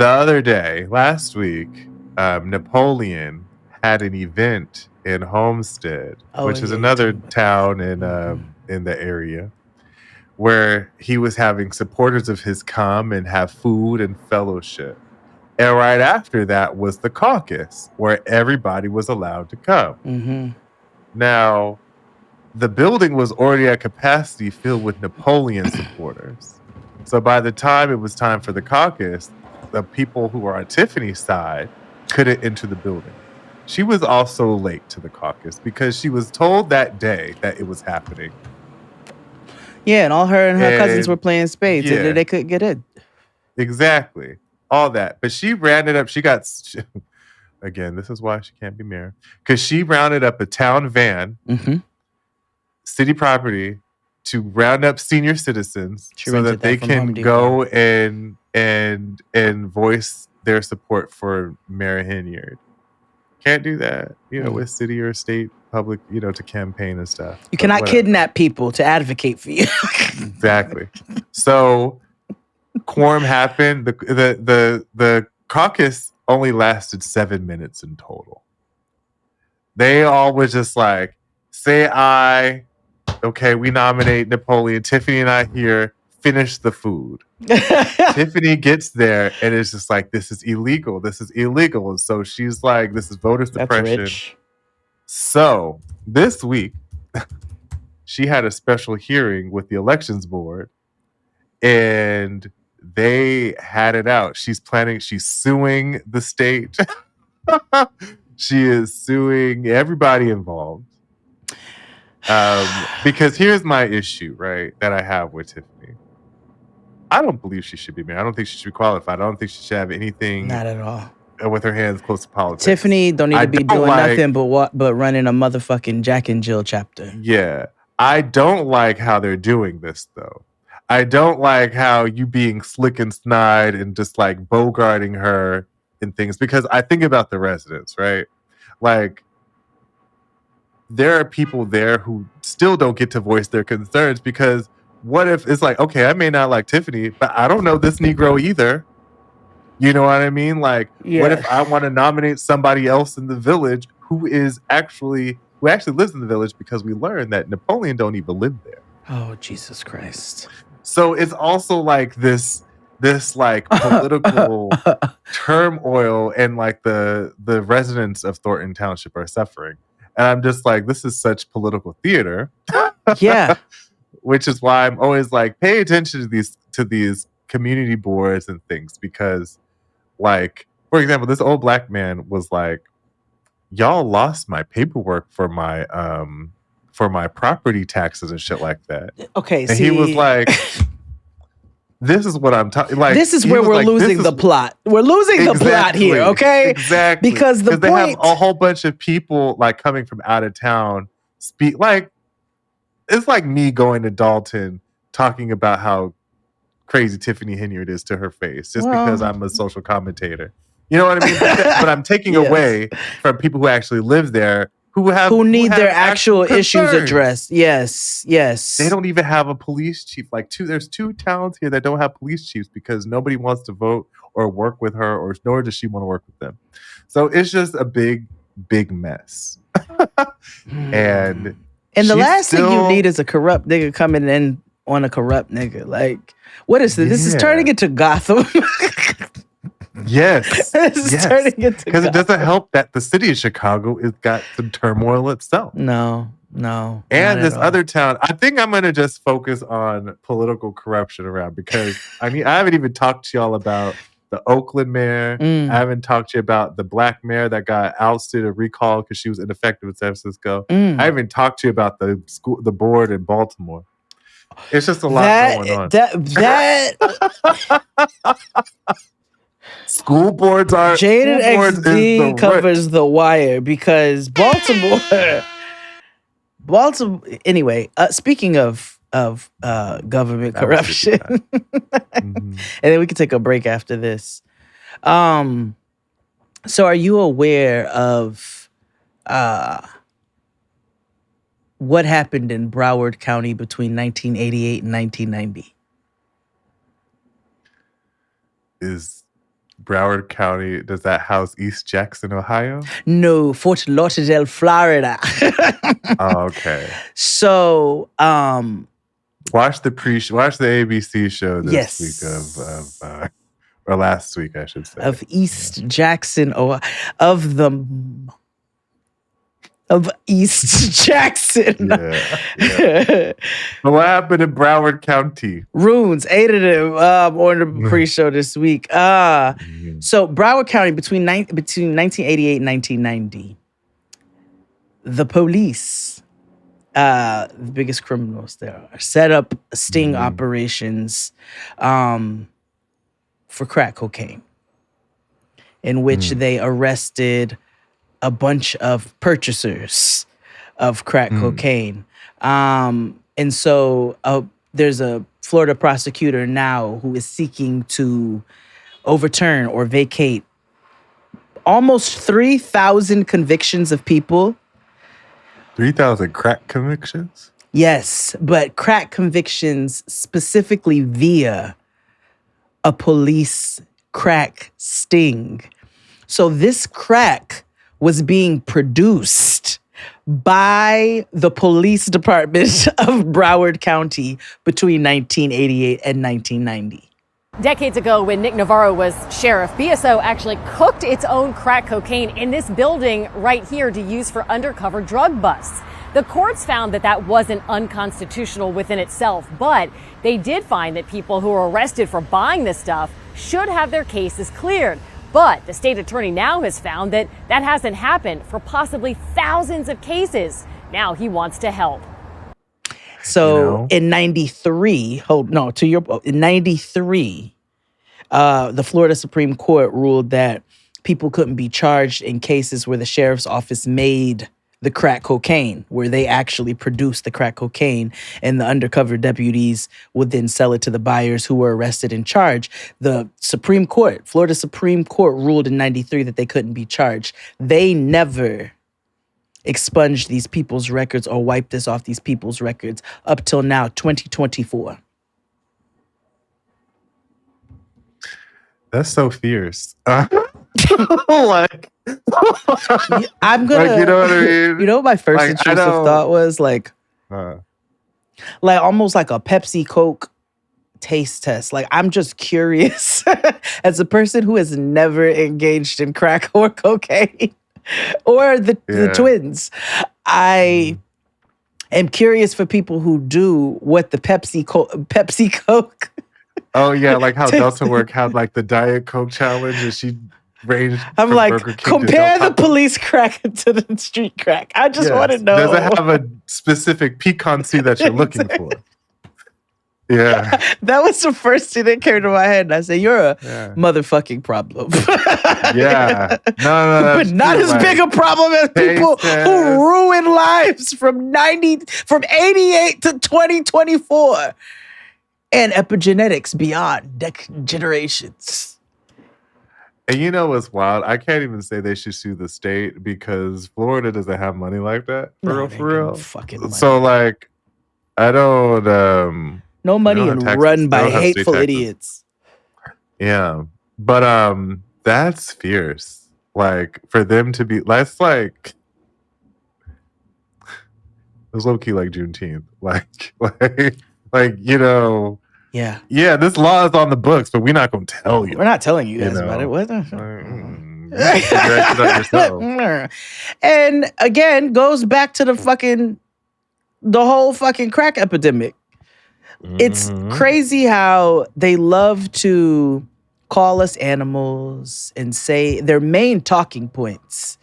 other day, last week, Napoleon had an event in Homestead, which is another town in the area, where he was having supporters of his come and have food and fellowship. And right after that was the caucus, where everybody was allowed to come. Mm-hmm. Now, the building was already at capacity filled with Napoleon supporters. So by the time it was time for the caucus, the people who were on Tiffany's side couldn't enter the building. She was also late to the caucus because she was told that day that it was happening. Yeah, and all her and her cousins were playing spades, and they couldn't get in. Exactly. All that. But she rounded up, again, this is why she can't be mayor. Because she rounded up a town van, city property, to round up senior citizens so that they can go and voice their support for Mayor Hinyard. Can't do that, with city or state public, to campaign and stuff. You cannot kidnap people to advocate for you. Exactly. So quorum happened. The caucus only lasted 7 minutes in total. They all were just like, say aye. Okay, we nominate Napoleon. Tiffany and I here finish the food. Tiffany gets there and it's just like, this is illegal. This is illegal. And so she's like, this is voter suppression. Rich. So this week, she had a special hearing with the elections board and they had it out. She's suing the state. She is suing everybody involved. Because here's my issue, right, that I have with Tiffany. I don't believe she should be mayor. I don't think she should be qualified. I don't think she should have anything. Not at all. With her hands close to politics. Tiffany don't need to be doing nothing but running a motherfucking Jack and Jill chapter. Yeah. I don't like how they're doing this, though. I don't like how you being slick and snide and just like bogarting her and things, because I think about the residents, right? Like, there are people there who still don't get to voice their concerns because what if it's like, okay, I may not like Tiffany, but I don't know this Negro either. You know what I mean? Like, what if I want to nominate somebody else in the village who actually lives in the village, because we learned that Napoleon don't even live there. Oh, Jesus Christ. So it's also like this like political turmoil, and like the residents of Thornton Township are suffering. And I'm just like, this is such political theater. Yeah. Which is why I'm always like, pay attention to these community boards and things, because like, for example, this old black man was like, y'all lost my paperwork for my property taxes and shit like that. Okay, and he was like, this is what I'm talking like. This is where we're losing the plot. We're losing the plot here, okay? Exactly. Because they have a whole bunch of people like coming from out of town speak, like, it's like me going to Dalton talking about how crazy Tiffany Hinyard is to her face just because I'm a social commentator. You know what I mean? But I'm taking away from people who actually live there, who need their actual issues addressed. Yes. They don't even have a police chief. Like there's 2 towns here that don't have police chiefs because nobody wants to vote or work with her, or nor does she want to work with them. So it's just a big, big mess. And the last thing you need is a corrupt nigga coming in on a corrupt nigga. Like, what is this? This is turning into Gotham. Yes. Turning into because it doesn't help that the city of Chicago has got some turmoil itself. No. And this other town, I think I'm going to just focus on political corruption around, because I haven't even talked to y'all about the Oakland mayor. I haven't talked to you about the black mayor that got ousted or recalled because she was ineffective in San Francisco. I haven't talked to you about the board in Baltimore. It's just a lot going on. School boards are... Jaded XD covers the wire, because Baltimore... Baltimore. Anyway, speaking of government corruption, and then we can take a break after this. So, are you aware of what happened in Broward County between 1988 and 1990? Is Broward County, does that house East Jackson, Ohio? No, Fort Lauderdale, Florida. Oh, okay. So, watch the ABC show this week of or last week, I should say, of East Jackson, or of East Jackson. Yeah. But what happened in Broward County? Runes, 8 of them on the pre-show this week. So Broward County between 1988 and 1990, the police, the biggest criminals there are, set up sting operations for crack cocaine, in which they arrested a bunch of purchasers of crack cocaine. And so there's a Florida prosecutor now who is seeking to overturn or vacate almost 3,000 convictions of people. 3,000 crack convictions? Yes, but crack convictions specifically via a police crack sting. So this crack was being produced by the police department of Broward County between 1988 and 1990. Decades ago, when Nick Navarro was sheriff, BSO actually cooked its own crack cocaine in this building right here to use for undercover drug busts. The courts found that that wasn't unconstitutional within itself, but they did find that people who were arrested for buying this stuff should have their cases cleared. But the state attorney now has found that that hasn't happened for possibly thousands of cases. Now he wants to help. So in 93, in 93, the Florida Supreme Court ruled that people couldn't be charged in cases where the sheriff's office made the crack cocaine, where they actually produced the crack cocaine, and the undercover deputies would then sell it to the buyers who were arrested and charged. The Florida Supreme Court ruled in 93 that they couldn't be charged. They never expunged these people's records or wiped this off these people's records up till now, 2024. That's so fierce. I'm gonna, you know what I mean? You know what my first intrusive thought was? Like almost like a Pepsi Coke taste test. Like, I'm just curious as a person who has never engaged in crack or cocaine or the twins. I am curious for people who do what the Pepsi Coke. Oh yeah, like how Delta Work had like the Diet Coke challenge, and she ranged. I'm like, compare the police crack to the street crack. I just want to know. Does it have a specific piquancy that you're looking for? Yeah. That was the first thing that came to my head. And I said, you're a motherfucking problem. Yeah. No. But not as big a problem as people who ruin lives from 88 to 2024. And epigenetics beyond generations. And you know what's wild? I can't even say they should sue the state because Florida doesn't have money like that. For real. Fucking money. So like, I don't. No money and run by hateful idiots. Yeah. But that's fierce. Like, for them to be, that's like, it was low key like Juneteenth. Like, you know. Yeah. Yeah, this law is on the books, but we're not going to tell you. We're not telling you guys about it. What the? And again, goes back to the whole fucking crack epidemic. It's crazy how they love to call us animals and say their main talking points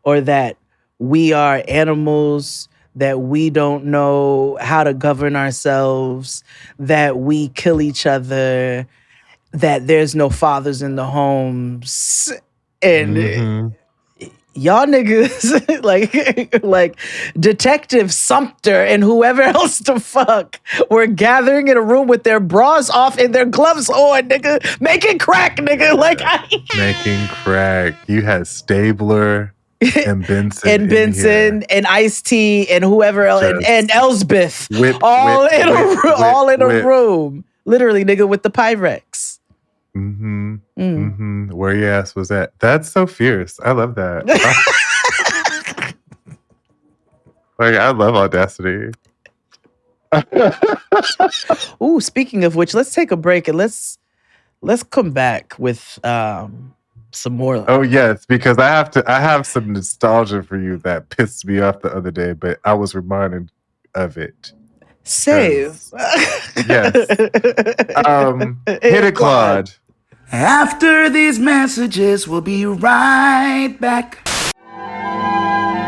are that we are animals, that we don't know how to govern ourselves, that we kill each other, that there's no fathers in the homes. And y'all niggas, like Detective Sumter and whoever else the fuck were gathering in a room with their bras off and their gloves on, nigga, making crack, nigga. Making crack. You had Stabler and Benson and Ice-T and whoever else and Elsbeth, all in a room, literally, nigga, with the Pyrex. Where your ass was at? That's so fierce. I love that. I love audacity. Ooh, speaking of which, let's take a break and let's come back with some more. Oh yes, because I have some nostalgia for you that pissed me off the other day, but I was reminded of it. Save. Yes. Hit it, Claude. After these messages, we'll be right back.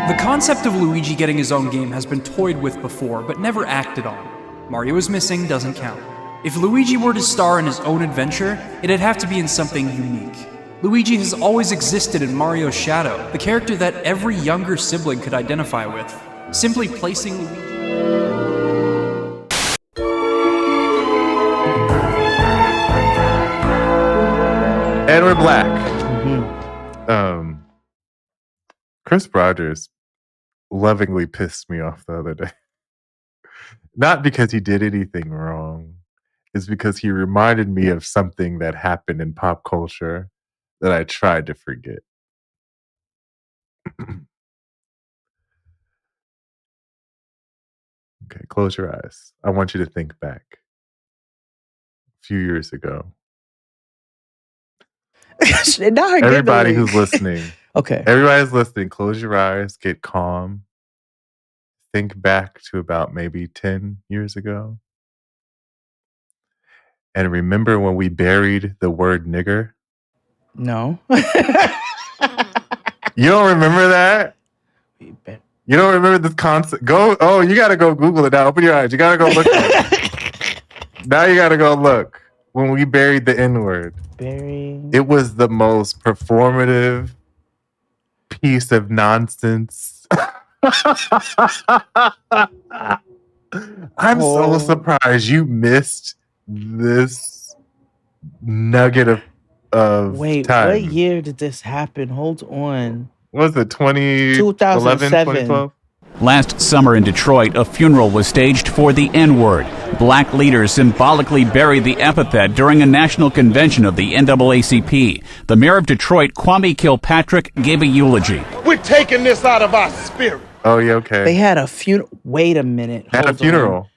The concept of Luigi getting his own game has been toyed with before, but never acted on. Mario is Missing doesn't count. If Luigi were to star in his own adventure, it'd have to be in something unique. Luigi has always existed in Mario's shadow, the character that every younger sibling could identify with. Simply placing Luigi... And we're black. Chris Rogers lovingly pissed me off the other day. Not because he did anything wrong. It's because he reminded me of something that happened in pop culture that I tried to forget. Okay, close your eyes. I want you to think back. A few years ago. Everybody who's listening. Okay. Everybody's listening. Close your eyes. Get calm. Think back to about maybe 10 years ago. And remember when we buried the word nigger? No. You don't remember that? You don't remember this concept? You got to go Google it now. Open your eyes. You got to go look at it. Now you got to go look. When we buried the N-word. It was the most performative piece of nonsense. I'm so surprised you missed this nugget of time. What year did this happen? Hold on. What was it, 2011, 2012? Last summer in Detroit, a funeral was staged for the N-word. Black leaders symbolically buried the epithet during a national convention of the NAACP. The mayor of Detroit, Kwame Kilpatrick, gave a eulogy. We're taking this out of our spirit. Oh, yeah, okay. They had a funeral. Wait a minute. They had a funeral.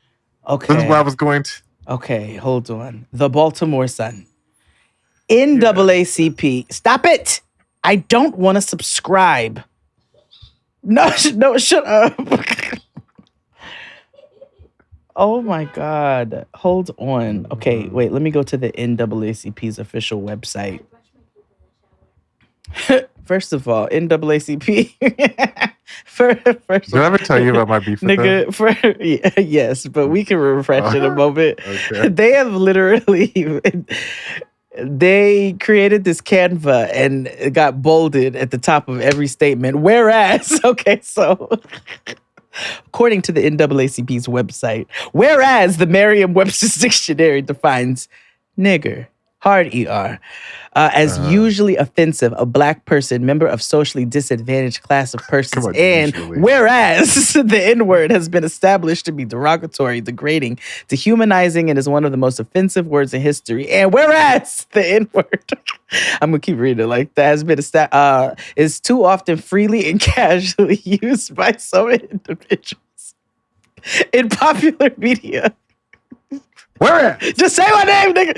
Okay. This is where I was going to. Okay, hold on. The Baltimore Sun. NAACP. Stop it. I don't want to subscribe. No, shut up. Oh my God. Hold on. Okay, wait, let me go to the NAACP's official website. First of all, NAACP. Did I ever tell you about my beef with them? Yes, but we can refresh in a moment. Okay. They have literally... They created this Canva and it got bolded at the top of every statement. Whereas, okay, so according to the NAACP's website, whereas the Merriam-Webster's dictionary defines nigger, hard ER, as usually offensive, a black person, member of socially disadvantaged class of persons, whereas the N-word has been established to be derogatory, degrading, dehumanizing, and is one of the most offensive words in history, and whereas the N-word, I'm gonna keep reading it like that, has been is too often freely and casually used by some individuals in popular media. Where? Just say my name, nigga.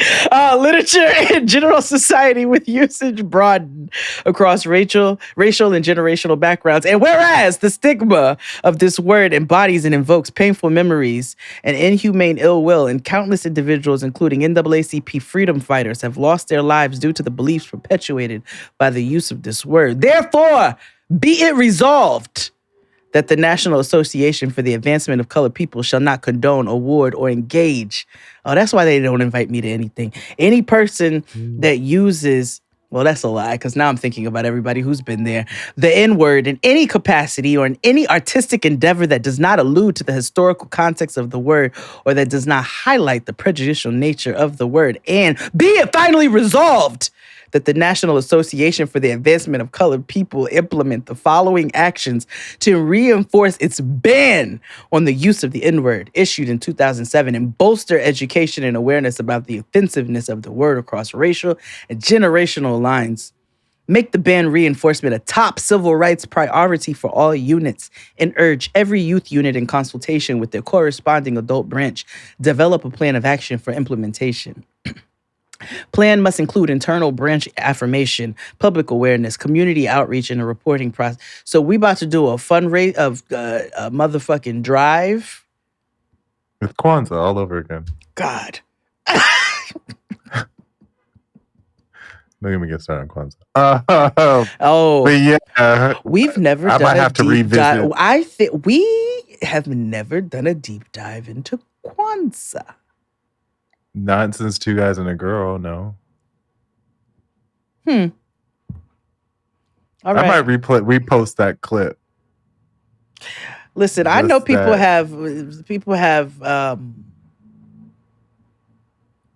Literature and general society with usage broadened across racial and generational backgrounds. And whereas the stigma of this word embodies and invokes painful memories and inhumane ill will, and countless individuals, including NAACP freedom fighters, have lost their lives due to the beliefs perpetuated by the use of this word. Therefore, be it resolved that the National Association for the Advancement of Colored People shall not condone, award, or engage. Oh, that's why they don't invite me to anything. Any person that uses Well, that's a lie, because now I'm thinking about everybody who's been there. The N-word in any capacity or in any artistic endeavor that does not allude to the historical context of the word or that does not highlight the prejudicial nature of the word. And be it finally resolved that the National Association for the Advancement of Colored People implement the following actions to reinforce its ban on the use of the N-word, issued in 2007, and bolster education and awareness about the offensiveness of the word across racial and generational lines. Make the ban reinforcement a top civil rights priority for all units, and urge every youth unit in consultation with their corresponding adult branch develop a plan of action for implementation. Plan must include internal branch affirmation, public awareness, community outreach, and a reporting process. So we about to do a fundraiser of a motherfucking drive. With Kwanzaa all over again. God. Don't even get started on Kwanzaa. But yeah. We've never done might have to revisit. I think we have never done a deep dive into Kwanzaa. Not since Two Guys and a Girl, no. All right. I might repost that clip. Listen, I know people have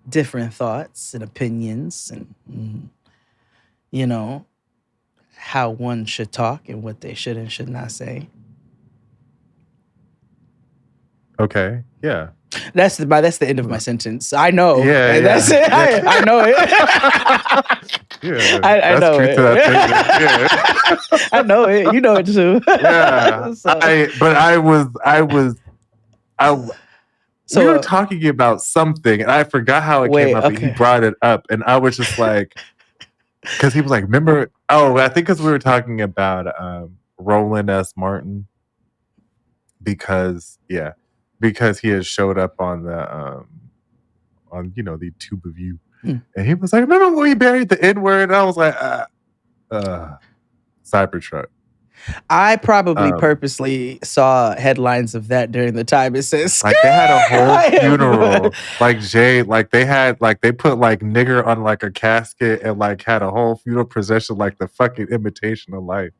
different thoughts and opinions and you know how one should talk and what they should and should not say. Okay, yeah. That's the end of my sentence. I know. Yeah, that's it. I know it. Yeah, I know true it. to that statement. I know it. You know it too. Yeah. So- we were talking about something, and I forgot how it came up. And he brought it up, and I was just like, because he was like, "Remember?" Oh, I think because we were talking about Roland S. Martin, because he had showed up on the the Tube of You, and he was like, "Remember when we buried the N-word?" And I was like, Cybertruck. I probably purposely saw headlines of that during the time. It says like they had a whole funeral, like they put like nigger on like a casket and like had a whole funeral procession, like the fucking Imitation of Life.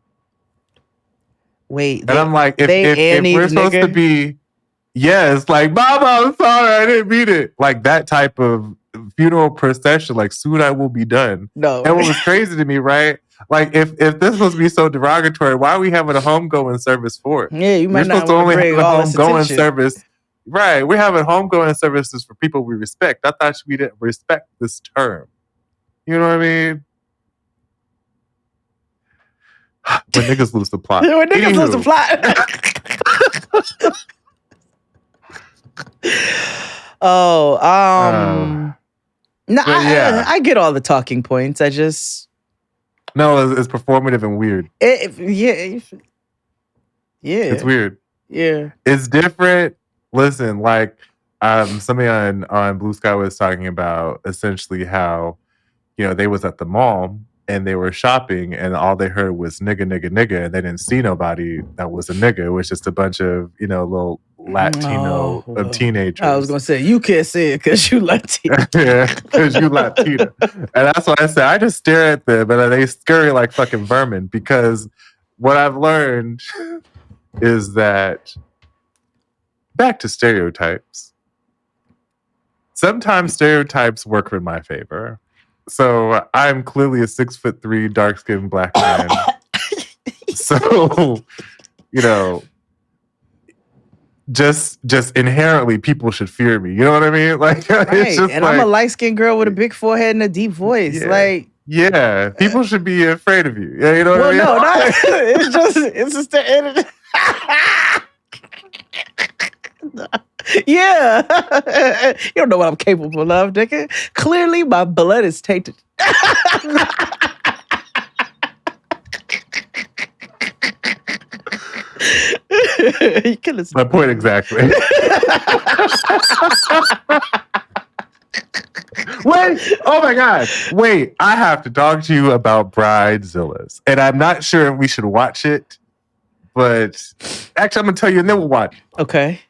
Wait, and I'm like, if we're supposed to be, yes, like, Mama, I'm sorry, I didn't mean it, like that type of funeral procession, like soon I will be done. No, and what was crazy to me, right? Like if this was supposed to be so derogatory, why are we having a homegoing service for it? Yeah, you might We're not supposed to only bring have a all this homegoing attention. service. Right. We're having homegoing services for people we respect. I thought we didn't respect this term. You know what I mean? When niggas lose the plot. When niggas lose the plot. I get all the talking points. I just no, it's performative and weird. Yeah, it's weird. Yeah, it's different. Listen, like somebody on Blue Sky was talking about essentially how they was at the mall and they were shopping and all they heard was nigga, nigga, nigga, and they didn't see nobody that was a nigga. It was just a bunch of little Latino teenagers. I was gonna say you can't say it because you Latino. Yeah, because you Latino. And that's why I said I just stare at them and they scurry like fucking vermin, because what I've learned is that back to stereotypes. Sometimes stereotypes work in my favor. So I'm clearly a 6'3" dark-skinned black man. So, just inherently people should fear me. You know what I mean? Like, right. It's just and I'm a light-skinned girl with a big forehead and a deep voice. Yeah, people should be afraid of you. Yeah, you know what I mean? No, not it's just the end. Yeah. You don't know what I'm capable of, nigga. Clearly, my blood is tainted. My point exactly. Wait, oh my God. Wait, I have to talk to you about Bridezillas. And I'm not sure if we should watch it, but actually I'm going to tell you and then we'll watch it. Okay.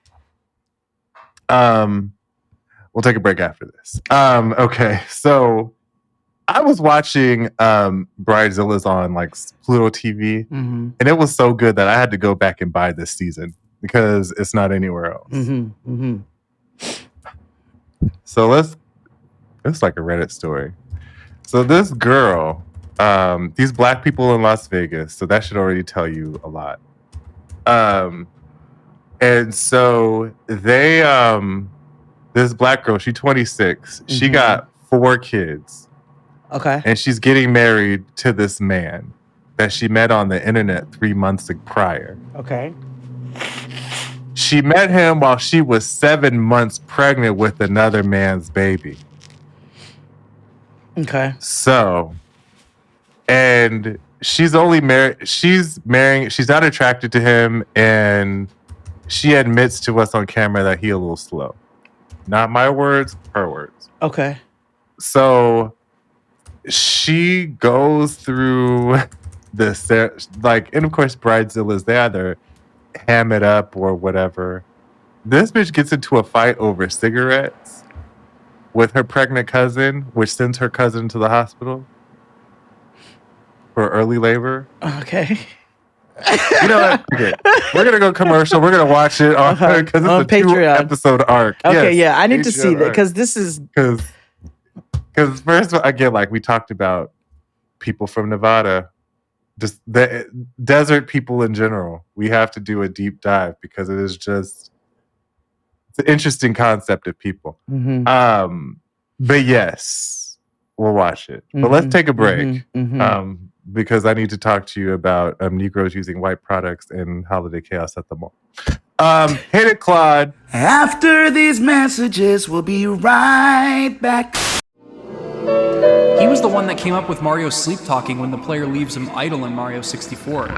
We'll take a break after this. Okay, so I was watching Bridezillas on like Pluto TV, Mm-hmm. and it was so good that I had to go back and buy this season because it's not anywhere else. Mm-hmm. So it's like a Reddit story. So this girl, these black people in Las Vegas, so that should already tell you a lot. And so they, this black girl, she's 26. She got 4 kids. Okay. And she's getting married to this man that she met on the internet 3 months prior. Okay. She met him while she was 7 months pregnant with another man's baby. Okay. So, and she's only married, she's not attracted to him, and she admits to us on camera that he a little slow. Not my words, her words. Okay. So she goes through this, like, and of course, Bridezillas, they either ham it up or whatever. This bitch gets into a fight over cigarettes with her pregnant cousin, which sends her cousin to the hospital for early labor. Okay. You know what? Okay. We're gonna go commercial. We're gonna watch it on because it's on a Patreon. 2-episode arc. Okay, Yes, yeah, I need to see Patreon that arc. because this is Because first, again, like we talked about, people from Nevada, just the desert people in general. We have to do a deep dive because it is just it's an interesting concept of people. But yes, we'll watch it. But let's take a break because I need to talk to you about Negroes using white products and holiday chaos at the mall. Hit it, Claude. After these messages, we'll be right back. He was the one that came up with Mario sleep talking when the player leaves him idle in Mario 64.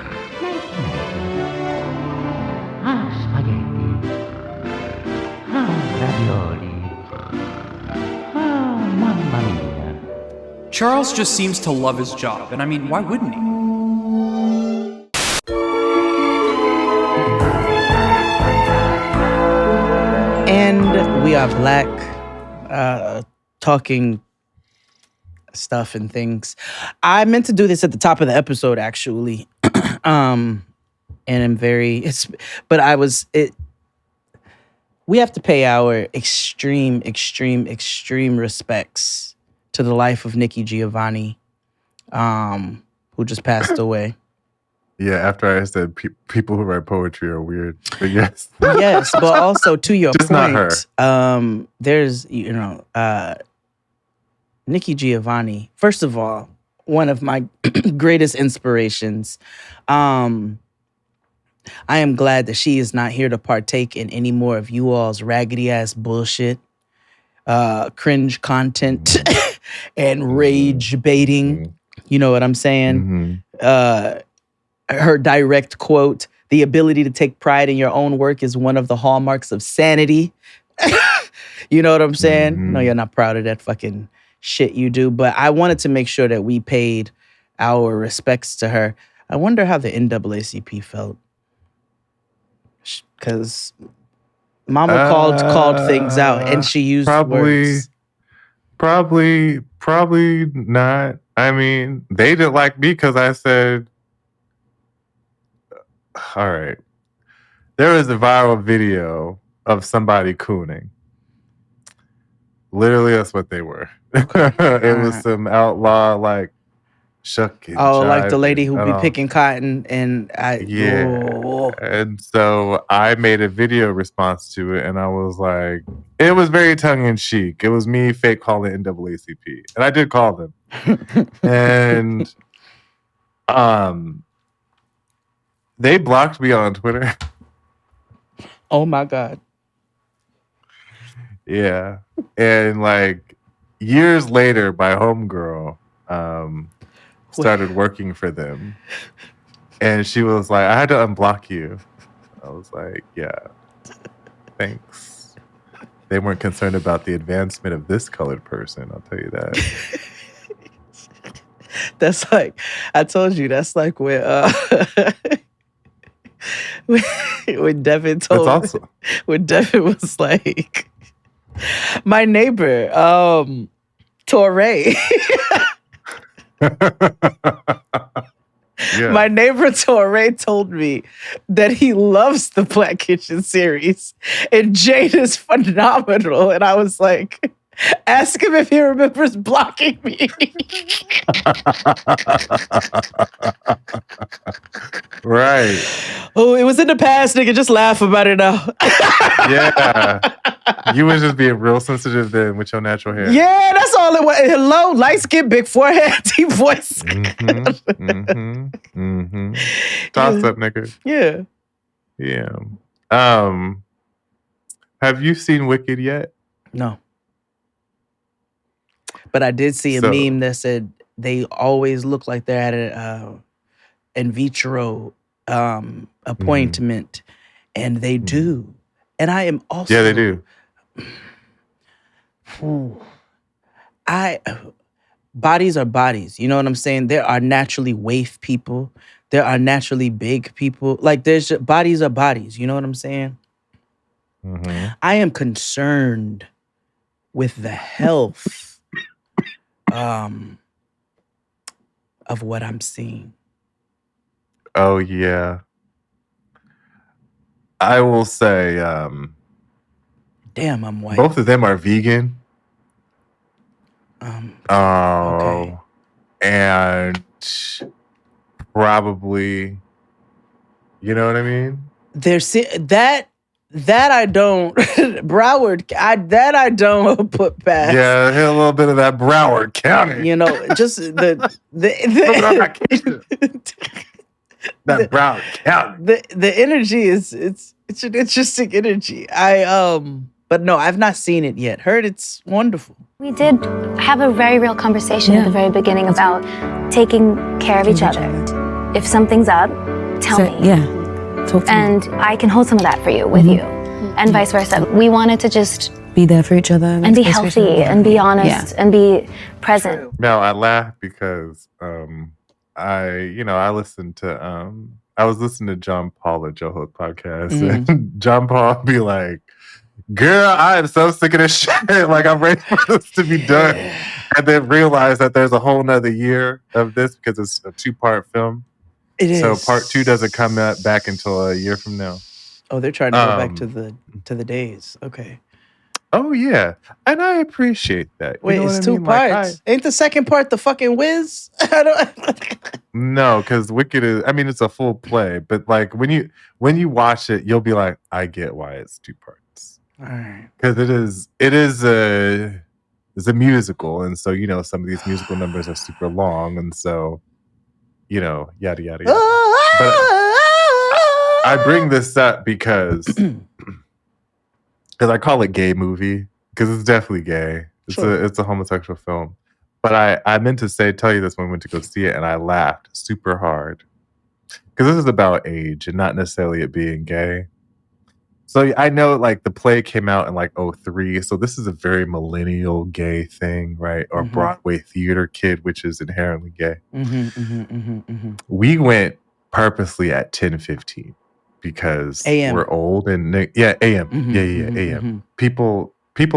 Charles just seems to love his job, and I mean, why wouldn't he? And we are black, talking stuff and things. I meant to do this at the top of the episode, actually. And I'm we have to pay our extreme respects to the life of Nikki Giovanni, who just passed away. Yeah, after I said people who write poetry are weird, but yes. Yes, but also to your just point, not her. There's, Nikki Giovanni, first of all, one of my greatest inspirations. I am glad that she is not here to partake in any more of you all's raggedy ass bullshit, cringe content, and rage baiting. You know what I'm saying? Her direct quote, "The ability to take pride in your own work is one of the hallmarks of sanity." You know what I'm saying? No, you're not proud of that fucking shit you do. But I wanted to make sure that we paid our respects to her. I wonder how the NAACP felt. Because Mama called things out, and she used words. Probably not. I mean, they didn't like me because I said, all right. There was a viral video of somebody cooning. Literally, that's what they were. It was some outlaw, like, shucking. Like the lady who be picking cotton, and And so I made a video response to it, and I was like, it was very tongue in cheek. It was me fake calling NAACP, and I did call them, and they blocked me on Twitter. Oh my God. Yeah, and like years later, my homegirl started working for them, and she was like, I had to unblock you. I was like, yeah, thanks. They weren't concerned about the advancement of this colored person, I'll tell you that. That's like, I told you, that's like when when Devin told me, when Devin was like, my neighbor, Torre, Yeah. My neighbor Torre told me that he loves the Black Kitchen series and Jade is phenomenal. And I was like, ask him if he remembers blocking me. Right. Oh, it was in the past, nigga. Just laugh about it now. Yeah. You was just being real sensitive then with your natural hair. Yeah, that's all it was. Hello, light skin, big forehead, deep voice. Toss up, nigga. Yeah. Yeah. Have you seen Wicked yet? No. But I did see a meme that said they always look like they're at an in vitro appointment, and they do. And I am also... Yeah, they do. Bodies are bodies. You know what I'm saying? There are naturally waif people. There are naturally big people. Like, there's just, bodies are bodies. You know what I'm saying? I am concerned with the health of what I'm seeing. Oh, yeah. I will say... damn, I'm white. Both of them are vegan. Okay. And probably, you know what I mean? There's that I don't Broward. I don't put past. Yeah, hit a little bit of that Broward County. You know, just the that Broward County. The energy is it's an interesting energy. But no, I've not seen it yet. Heard it's wonderful. We did have a very real conversation at the very beginning about taking care of each other. If something's up, tell me. Yeah. Talk to and I can hold some of that for you with you. And vice versa. We wanted to just be there for each other. And be healthy and be honest and be present. Now I laugh because I listened to I was listening to John Paul at Joe Hook podcast, and John Paul be like, girl, I am so sick of this shit. Like, I'm ready for this to be done. And then realize that there's a whole nother year of this because it's a 2-part film. It is. So part 2 doesn't come back until a year from now. Oh, they're trying to go back to the days. Okay. Oh, yeah. And I appreciate that. Wait, it's 2 parts. Ain't the second part the fucking whiz? No, because Wicked is, I mean, it's a full play. But like when you watch it, you'll be like, I get why it's 2 parts. All right. Because it is a musical, and so some of these musical numbers are super long, and so yada yada yada. But I bring this up because I call it gay movie because it's definitely gay. It's a homosexual film. But I meant to tell you this when we went to go see it, and I laughed super hard because this is about age and not necessarily it being gay. So I know like the play came out in like 2003. So this is a very millennial gay thing, right? Or Broadway theater kid, which is inherently gay. We went purposely at 10:15 because we're old and AM. AM. People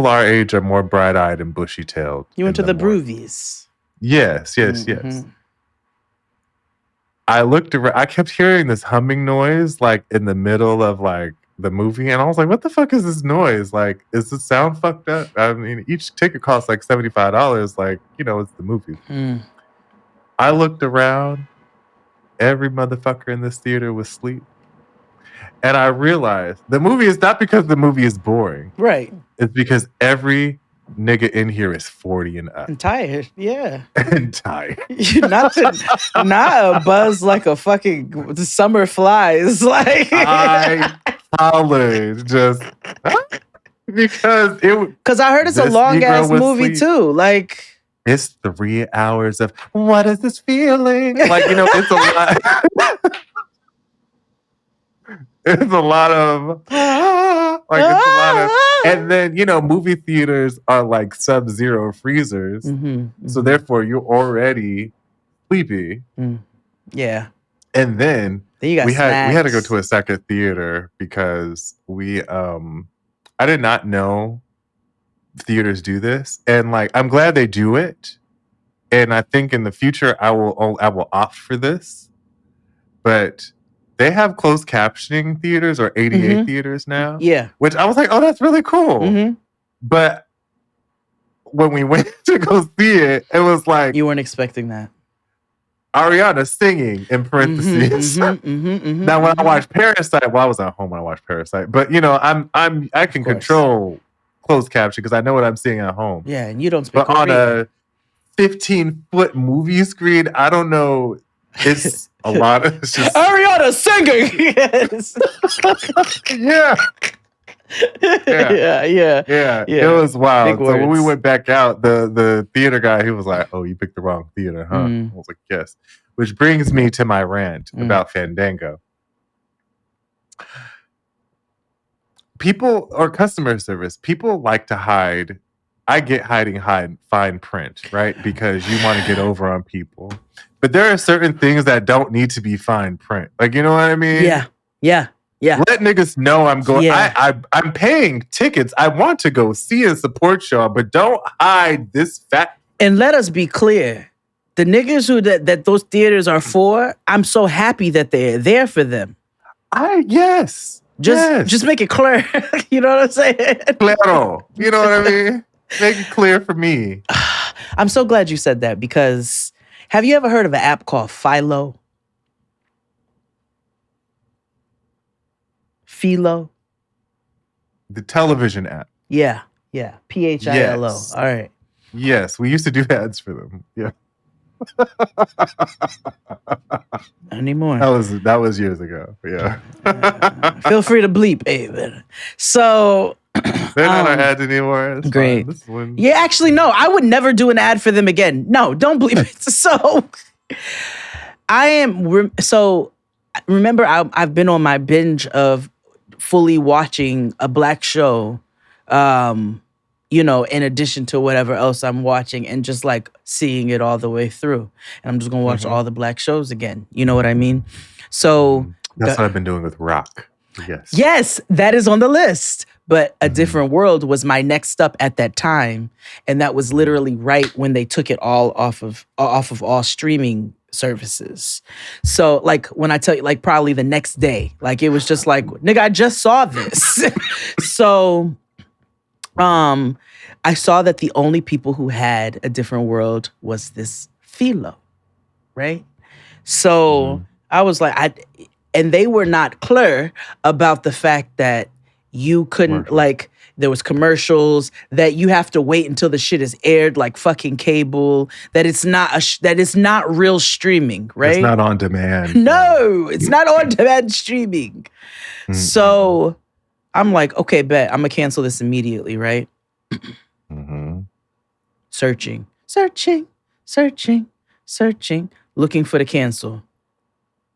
our age are more bright-eyed and bushy-tailed. You went to the Brewvies. Yes. I looked around. I kept hearing this humming noise like in the middle of like the movie, and I was like, what the fuck is this noise? Like, is the sound fucked up? I mean, each ticket costs like $75. Like, it's the movie. I looked around. Every motherfucker in this theater was asleep. And I realized the movie is not because the movie is boring. Right. It's because every nigga in here is 40 and up. And tired. Yeah. And tired. not a buzz like a fucking summer flies. Like I hollered just because I heard it's a long ass movie too. Like it's 3 hours of what is this feeling? Like it's a lot. It's a lot of and then movie theaters are like sub-zero freezers, so therefore you're already sleepy. Yeah. And then you got we had to go to a second theater because I did not know theaters do this, and like I'm glad they do it, and I think in the future I will opt for this. But they have closed captioning theaters or ADA theaters now. Yeah. Which I was like, oh, that's really cool. But when we went to go see it, it was like you weren't expecting that. Ariana singing in parentheses. Now, when I watched Parasite, well, I was at home when I watched Parasite, but you know, I can control closed caption because I know what I'm seeing at home. Yeah, and you don't speak But on a 15-foot movie screen, I don't know. It's a lot. It's just Ariana singing. Yes. Yeah. Yeah. It was wild. So when we went back out, the theater guy, he was like, "Oh, you picked the wrong theater, huh?" I was like, "Yes." Which brings me to my rant about Fandango. People or customer service, people like to hide. I get hiding fine print, right? Because you want to get over on people. But there are certain things that don't need to be fine print. Like, you know what I mean? Yeah. Let niggas know I'm going. Yeah. I'm paying tickets. I want to go see and support y'all, but don't hide this fact. And let us be clear: the niggas who that those theaters are for, I'm so happy that they're there for them. Just make it clear. You know what I'm saying? Claro. You know what I mean? Make it clear for me. I'm so glad you said that because have you ever heard of an app called Philo? Philo? The television app. Yeah. PHILO. Yes. All right. Yes, we used to do ads for them. Yeah. Anymore. That was years ago. Yeah. Feel free to bleep, Aben. So they're not our ads anymore. It's great. This one. Yeah, actually, no. I would never do an ad for them again. No, don't bleep it. So remember, I've been on my binge of fully watching a black show, you know, in addition to whatever else I'm watching and just like seeing it all the way through. And I'm just going to watch all the black shows again. You know what I mean? So that's what I've been doing with Rock. Yes. Yes, that is on the list. But A Different World was my next up at that time. And that was literally right when they took it all off of all streaming services. So like when I tell you, like probably the next day, like it was just like, nigga, I just saw this. So I saw that the only people who had A Different World was this Philo, right? So I was like, and they were not clear about the fact that you couldn't, like, there was commercials, that you have to wait until the shit is aired like fucking cable, that it's not that it's not real streaming, right? It's not on demand. No, it's not on demand streaming. So I'm like, okay, bet. I'm gonna cancel this immediately, right? Searching, looking for the cancel.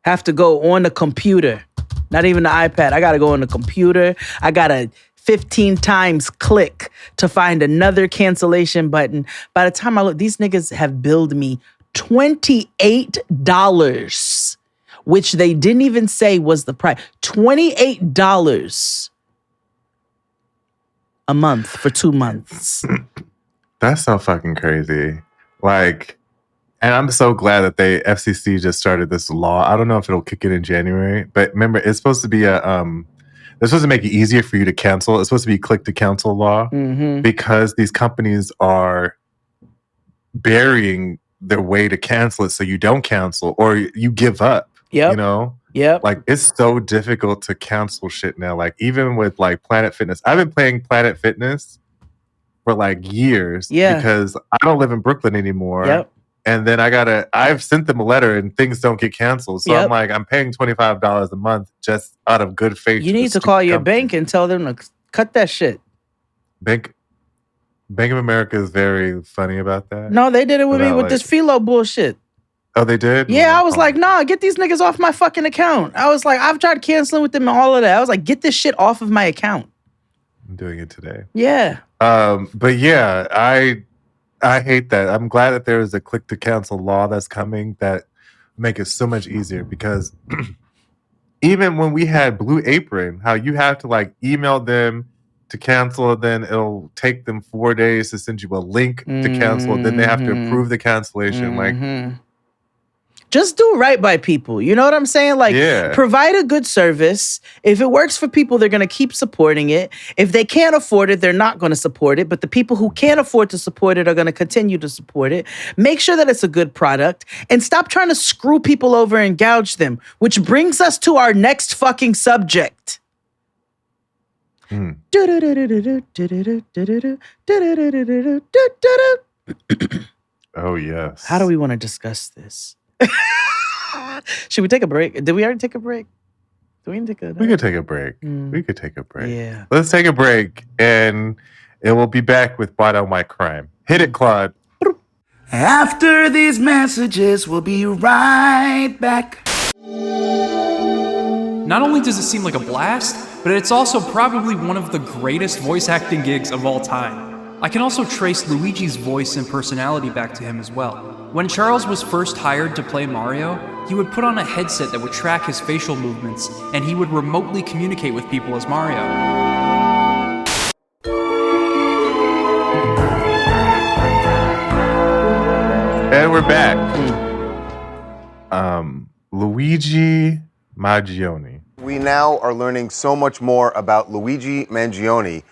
Have to go on the computer, not even the iPad. I gotta go on the computer. I gotta 15 times click to find another cancellation button. By the time I look, these niggas have billed me $28, which they didn't even say was the price. $28 a month for 2 months. That's so fucking crazy. Like, and I'm so glad that FCC just started this law. I don't know if it'll kick in January, but remember, it's supposed to be they're supposed to make it easier for you to cancel. It's supposed to be click to cancel law because these companies are burying their way to cancel it so you don't cancel or you give up. Yep. You know? Yep. Like, it's so difficult to cancel shit now. Like, even with like Planet Fitness. I've been playing Planet Fitness for like years because I don't live in Brooklyn anymore. Yep. And then I've sent them a letter and things don't get canceled. So I'm like, I'm paying $25 a month just out of good faith. You need to call your bank and tell them to cut that shit. Bank of America is very funny about that. No, they did it with me with this Philo bullshit. Oh, they did? Yeah, I was like, nah, get these niggas off my fucking account. I was like, I've tried canceling with them and all of that. I was like, get this shit off of my account. I'm doing it today. Yeah. But yeah, I hate that. I'm glad that there is a click to cancel law that's coming that make it so much easier because even when we had Blue Apron, how you have to like email them to cancel, then it'll take them 4 days to send you a link to cancel. Then they have to approve the cancellation. Like, just do right by people. You know what I'm saying? Like, provide a good service. If it works for people, they're going to keep supporting it. If they can't afford it, they're not going to support it. But the people who can afford to support it are going to continue to support it. Make sure that it's a good product and stop trying to screw people over and gouge them, which brings us to our next fucking subject. Oh, yes. How do we want to discuss this? Should we take a break? Did we already take a break? Do we take a break? We could take a break. We could take a break. Yeah. Let's take a break, and it will be back with White on White Crime. Hit it, Claude. After these messages, we'll be right back. Not only does it seem like a blast, but it's also probably one of the greatest voice acting gigs of all time. I can also trace Luigi's voice and personality back to him as well. When Charles was first hired to play Mario, he would put on a headset that would track his facial movements, and he would remotely communicate with people as Mario. And we're back. Luigi Mangione. We now are learning so much more about Luigi Mangione,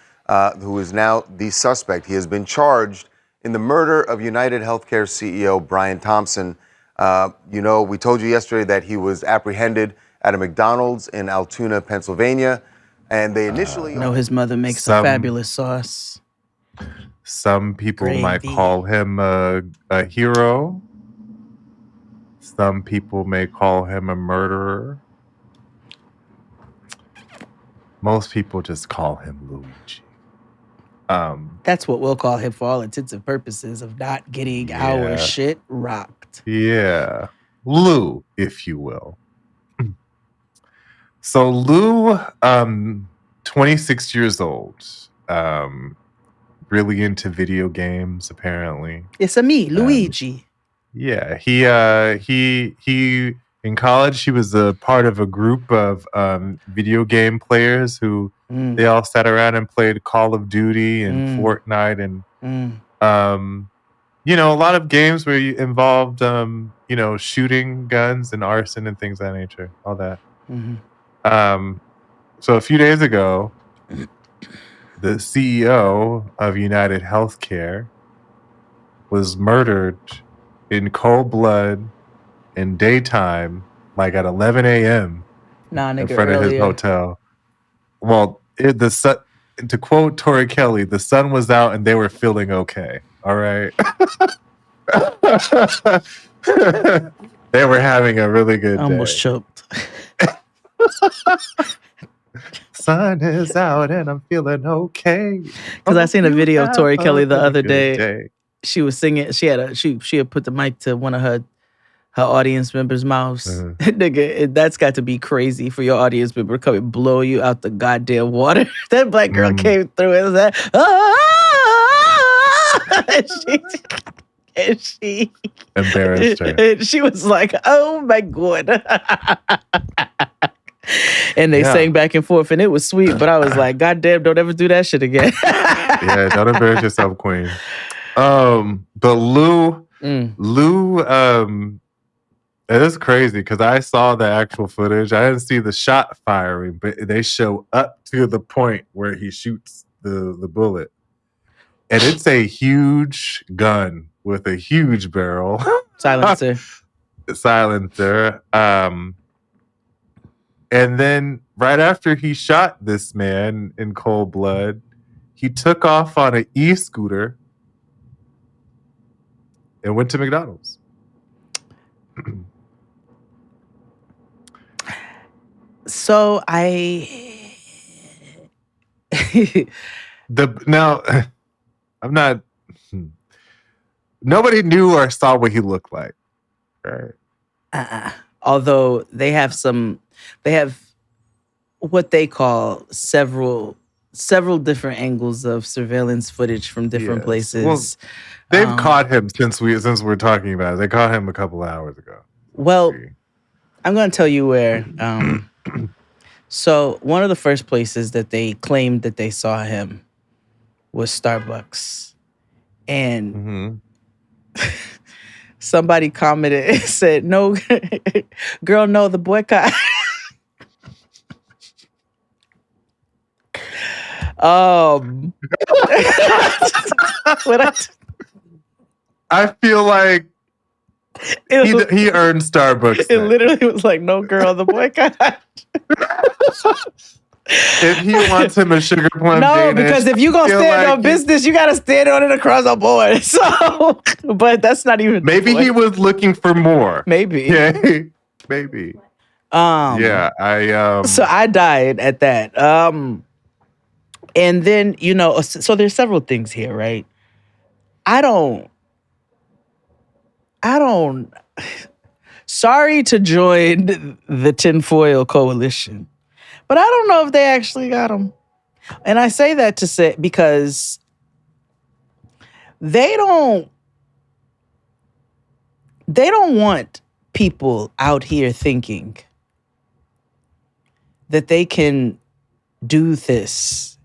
who is now the suspect. He has been charged in the murder of United Healthcare CEO Brian Thompson. We told you yesterday that he was apprehended at a McDonald's in Altoona, Pennsylvania, and they initially... know his mother makes a fabulous sauce. Some people might call him a hero. Some people may call him a murderer. Most people just call him Luigi. That's what we'll call him for all intents and purposes of not getting our shit rocked. Yeah. Lou, if you will. So Lou, 26 years old, really into video games, apparently. It's a me, Luigi. Yeah, he in college, he was a part of a group of video game players who they all sat around and played Call of Duty and Fortnite and a lot of games where you involved shooting guns and arson and things of that nature, all that. So a few days ago, the CEO of United Healthcare was murdered in cold blood in daytime, like at 11 a.m. in front of his hotel. Well, to quote Tori Kelly, the sun was out and they were feeling okay. All right. They were having a really good day. Almost choked. Sun is out and I'm feeling okay. Because I seen a video of Tori Kelly the other day. She was singing. She had put the mic to one of her audience members' mouths. Nigga, that's got to be crazy for your audience member to come and blow you out the goddamn water. That black girl came through and was like, and she embarrassed her. And she was like, oh my God. And they sang back and forth and it was sweet, but I was like, God damn, don't ever do that shit again. Yeah, don't embarrass yourself, queen. But Lou, it is crazy because I saw the actual footage. I didn't see the shot firing, but they show up to the point where he shoots the bullet. And it's a huge gun with a huge barrel. Silencer. And then right after he shot this man in cold blood, he took off on an e-scooter and went to McDonald's. So nobody knew or saw what he looked like. Right. Although they have what they call several different angles of surveillance footage from different places. Well, they've caught him since we're talking about it. They caught him a couple of hours ago. Well, I'm going to tell you where So one of the first places that they claimed that they saw him was Starbucks. And somebody commented and said, no, girl, no, the boycott. I feel like he earned Starbucks. It literally was like, no, girl, the boycott. If he wants him a sugar plum No, Danish, because if you're going to stand on business, you got to stand on it across the board. So, but that's not even maybe he was looking for more. Maybe. Yeah, maybe. So I died at that. And then, so there's several things here, right? I don't sorry to join the tinfoil coalition, but I don't know if they actually got him. And I say that to say because they don't want people out here thinking that they can do this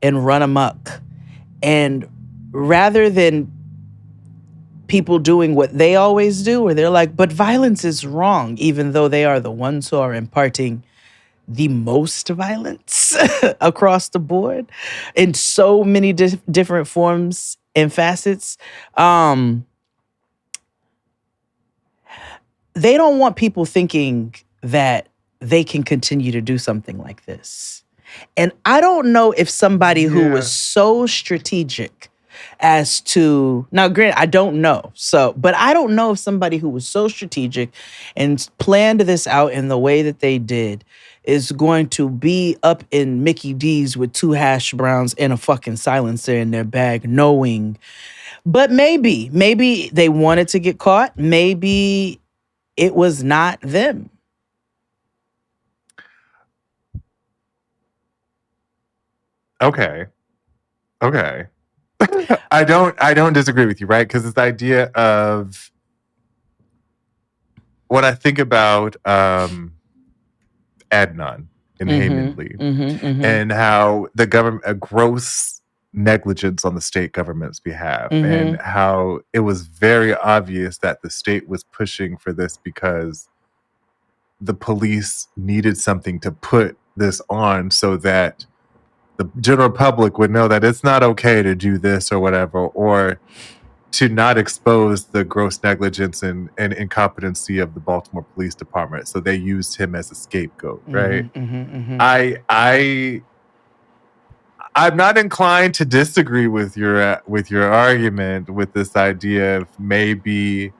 and run amok. And rather than people doing what they always do, where they're like, but violence is wrong, even though they are the ones who are imparting the most violence across the board in so many different forms and facets. They don't want people thinking that they can continue to do something like this. And I don't know if somebody who was so strategic as to, now granted, I don't know. But I don't know if somebody who was so strategic and planned this out in the way that they did is going to be up in Mickey D's with 2 hash browns and a fucking silencer in their bag, knowing. But maybe they wanted to get caught. Maybe it was not them. Okay. I don't disagree with you, right? Because it's the idea of what I think about Adnan in the Hayman plea and how the government, a gross negligence on the state government's behalf, and how it was very obvious that the state was pushing for this because the police needed something to put this on so that the general public would know that it's not okay to do this or whatever, or to not expose the gross negligence and incompetency of the Baltimore Police Department. So they used him as a scapegoat, right? I'm not inclined to disagree with your argument with this idea of maybe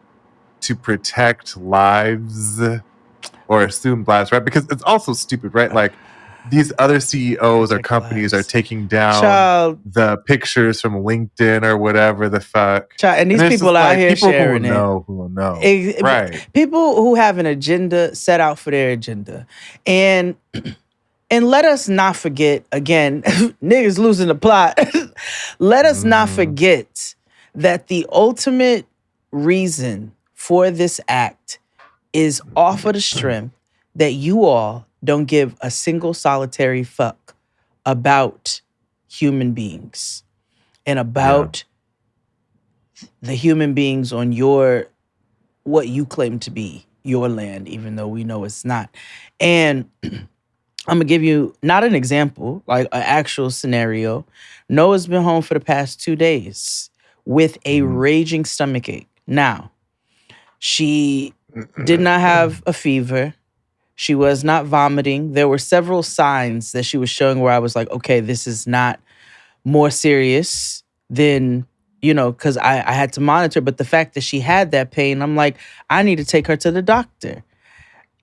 to protect lives or assumed lives, right? Because it's also stupid, right? Like, these other CEOs or companies are taking down the pictures from LinkedIn or whatever the fuck. And these people out here sharing it. Who will know. Right. People who have an agenda set out for their agenda. And let us not forget, again, niggas losing the plot. Let us not forget that the ultimate reason for this act is off of the strength that you all don't give a single solitary fuck about human beings and about the human beings on what you claim to be your land, even though we know it's not. And I'm gonna give you not an example, like an actual scenario. Noah's been home for the past 2 days with a raging stomachache. Now, she did not have a fever. She was not vomiting. There were several signs that she was showing where I was like, okay, this is not more serious than, because I had to monitor. But the fact that she had that pain, I'm like, I need to take her to the doctor.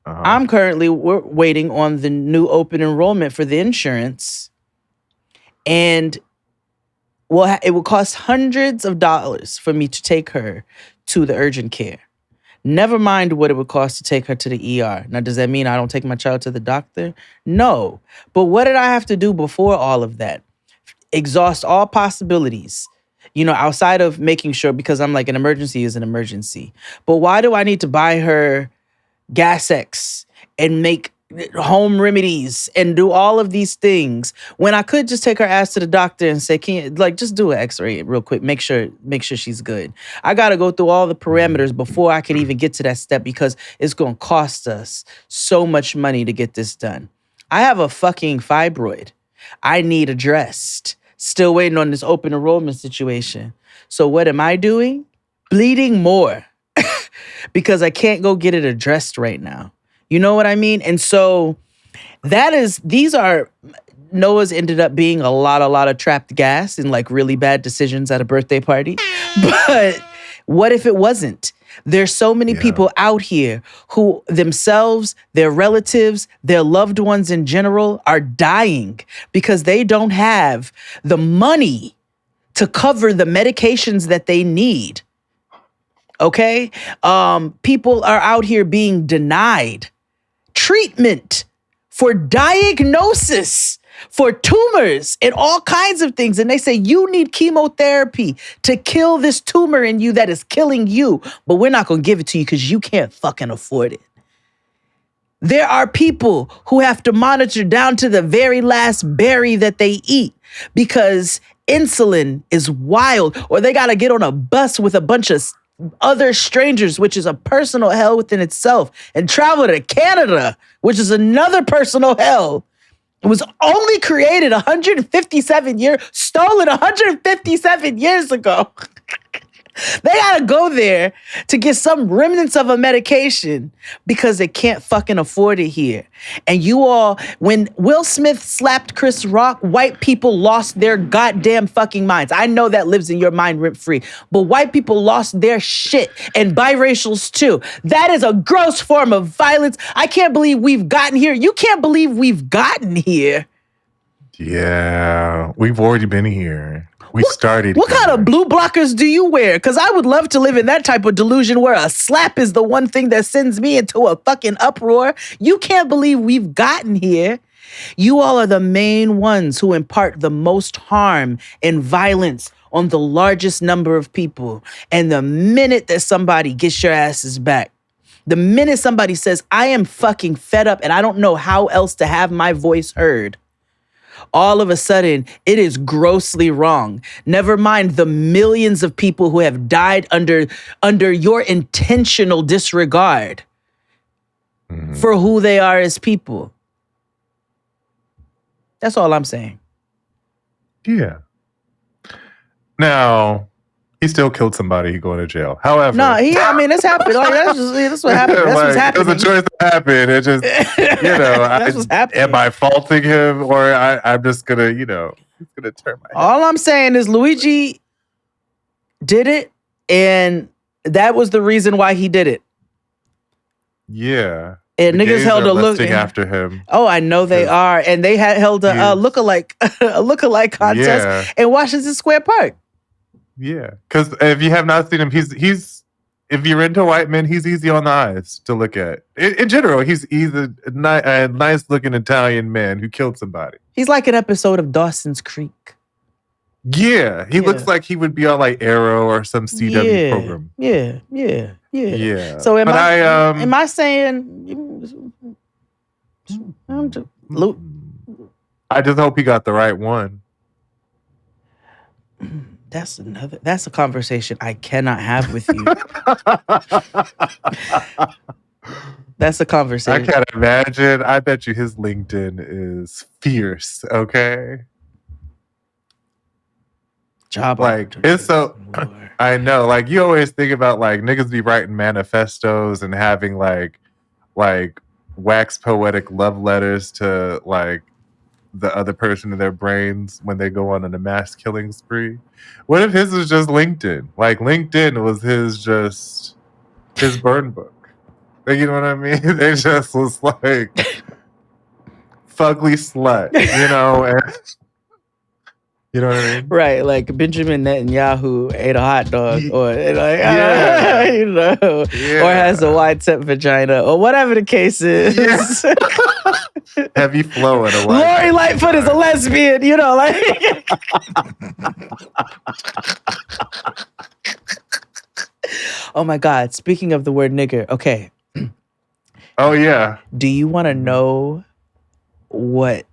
I'm currently waiting on the new open enrollment for the insurance. And it will cost hundreds of dollars for me to take her to the urgent care. Never mind what it would cost to take her to the ER. Now, does that mean I don't take my child to the doctor? No. But what did I have to do before all of that? Exhaust all possibilities, outside of making sure, because I'm like, an emergency is an emergency. But why do I need to buy her Gas X and make home remedies and do all of these things when I could just take her ass to the doctor and say, can you like just do an x-ray real quick, make sure she's good. I got to go through all the parameters before I can even get to that step because it's going to cost us so much money to get this done. I have a fucking fibroid I need addressed. Still waiting on this open enrollment situation. So what am I doing? Bleeding more because I can't go get it addressed right now. You know what I mean? And so Noah's ended up being a lot of trapped gas and like really bad decisions at a birthday party. But what if it wasn't? There's so many people out here who themselves, their relatives, their loved ones in general are dying because they don't have the money to cover the medications that they need. Okay? People are out here being denied treatment for diagnosis for tumors and all kinds of things. And they say, you need chemotherapy to kill this tumor in you that is killing you, but we're not going to give it to you because you can't fucking afford it. There are people who have to monitor down to the very last berry that they eat because insulin is wild, or they got to get on a bus with a bunch of other strangers, which is a personal hell within itself, and travel to Canada, which is another personal hell. It was only created 157 years ago. They gotta go there to get some remnants of a medication because they can't fucking afford it here. And you all, when Will Smith slapped Chris Rock, white people lost their goddamn fucking minds. I know that lives in your mind rent free, but white people lost their shit, and biracials too. That is a gross form of violence. I can't believe we've gotten here. You can't believe we've gotten here. Yeah, we've already been here. Started. What kind of blue blockers do you wear? Because I would love to live in that type of delusion where a slap is the one thing that sends me into a fucking uproar. You can't believe we've gotten here. You all are the main ones who impart the most harm and violence on the largest number of people. And the minute that somebody gets your asses back, the minute somebody says, I am fucking fed up and I don't know how else to have my voice heard, all of a sudden, it is grossly wrong. Never mind the millions of people who have died under your intentional disregard for who they are as people. That's all I'm saying. Yeah. Now, he still killed somebody. He going to jail. However, no, that's happened. Like that's what happened. That's what's happening. It was a choice that happened. It just, that's what's happening. Am I faulting him, or I'm just gonna, gonna turn my head. All I'm saying is Luigi did it, and that was the reason why he did it. Yeah. And niggas held a look after him. Oh, I know they are, and they had held a lookalike contest in Washington Square Park. Yeah, because if you have not seen him, he's if you're into white men, he's easy on the eyes to look at. In general, he's a nice looking Italian man who killed somebody. He's like an episode of Dawson's Creek. Yeah, he looks like he would be on like Arrow or some CW program. Yeah. So am I saying? I just hope he got the right one. That's a conversation I cannot have with you. That's a conversation. I can't imagine. I bet you his LinkedIn is fierce, okay? Job like it's so I know, like you always think about like niggas be writing manifestos and having like wax poetic love letters to like the other person in their brains when they go on a mass killing spree. What if his was just LinkedIn? Like LinkedIn was his burn book. Like, you know what I mean? They just was like fugly slut, and you know what I mean? Right, like Benjamin Netanyahu ate a hot dog, or or has a wide tip vagina, or whatever the case is. Yeah. Heavy flow in a way. Lori Lightfoot is a lesbian, like. Oh my God! Speaking of the word nigger, okay. Oh, yeah. Do you want to know what,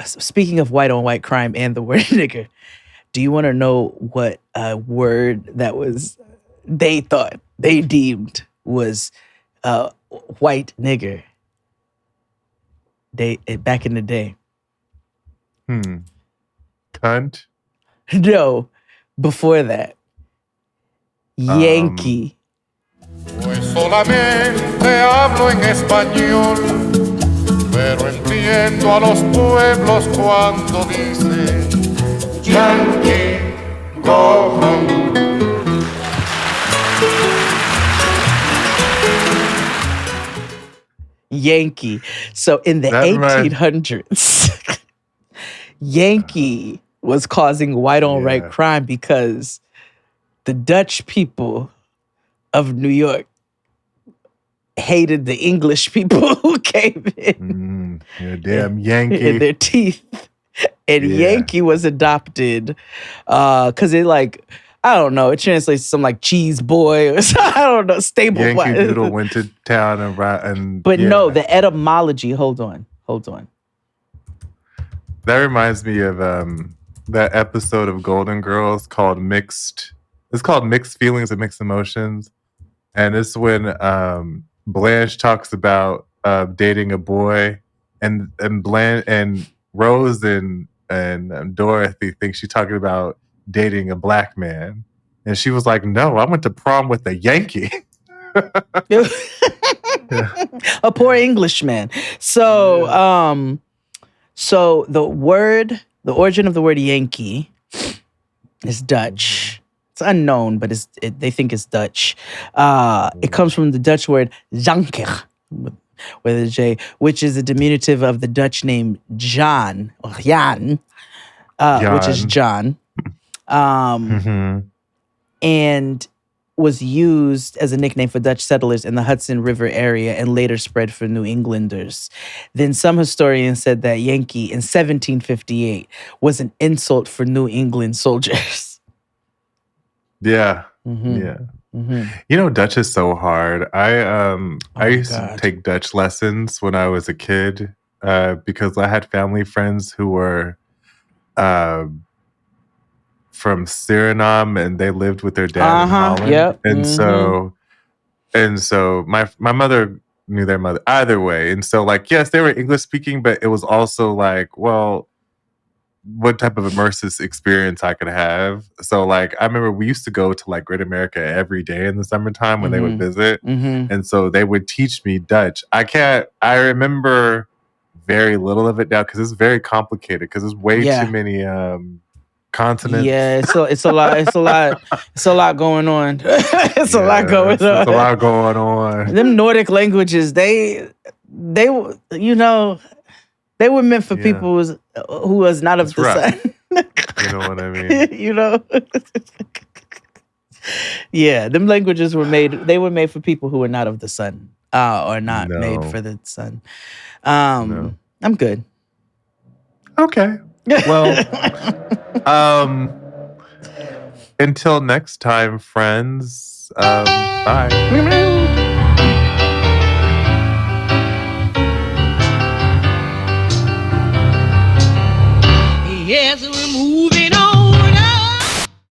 speaking of white on white crime and the word nigger, do you want to know what a word that was, they deemed was white nigger back in the day? Cunt? No, before that. Yankee. Pues solamente hablo en español, pero entiendo a los pueblos cuando dicen Yankee, go home. Yankee. So in the 1800s, Yankee was causing white on white crime because the Dutch people of New York hated the English people who came in. Damn Yankee. In their teeth. And Yankee was adopted because it like, I don't know, it translates to some like cheese boy or I don't know, stable Yankee white. Doodle went to town and But no, the etymology, hold on. That reminds me of that episode of Golden Girls called Mixed Feelings and Mixed Emotions. And it's when Blanche talks about dating a boy, and Rose and Dorothy think she's talking about dating a black man, and she was like, "No, I went to prom with a Yankee." A poor Englishman. So, so the origin of the word Yankee is Dutch. It's unknown, but they think it's Dutch. It comes from the Dutch word Janker, with a J, which is a diminutive of the Dutch name John, or Jan, which is John. And was used as a nickname for Dutch settlers in the Hudson River area and later spread for New Englanders. Then some historians said that Yankee in 1758 was an insult for New England soldiers. Yeah. You know, Dutch is so hard. I used to take Dutch lessons when I was a kid because I had family friends who were from Suriname and they lived with their dad in Holland. And so my mother knew their mother either way. And so like, yes, they were English speaking, but it was also like, well, what type of immersive experience I could have. So like, I remember we used to go to like Great America every day in the summertime when they would visit. And so they would teach me Dutch. I remember very little of it now because it's very complicated because there's way too many continents. Yeah, it's a lot going on. It's a lot going on. Them Nordic languages, they you know, they were meant for people who was not of the sun. You know what I mean? You know? Yeah, them languages were made for people who were not of the sun. Or not made for the sun. I'm good. Okay. Well, until next time, friends. Bye. Yes, we're moving on.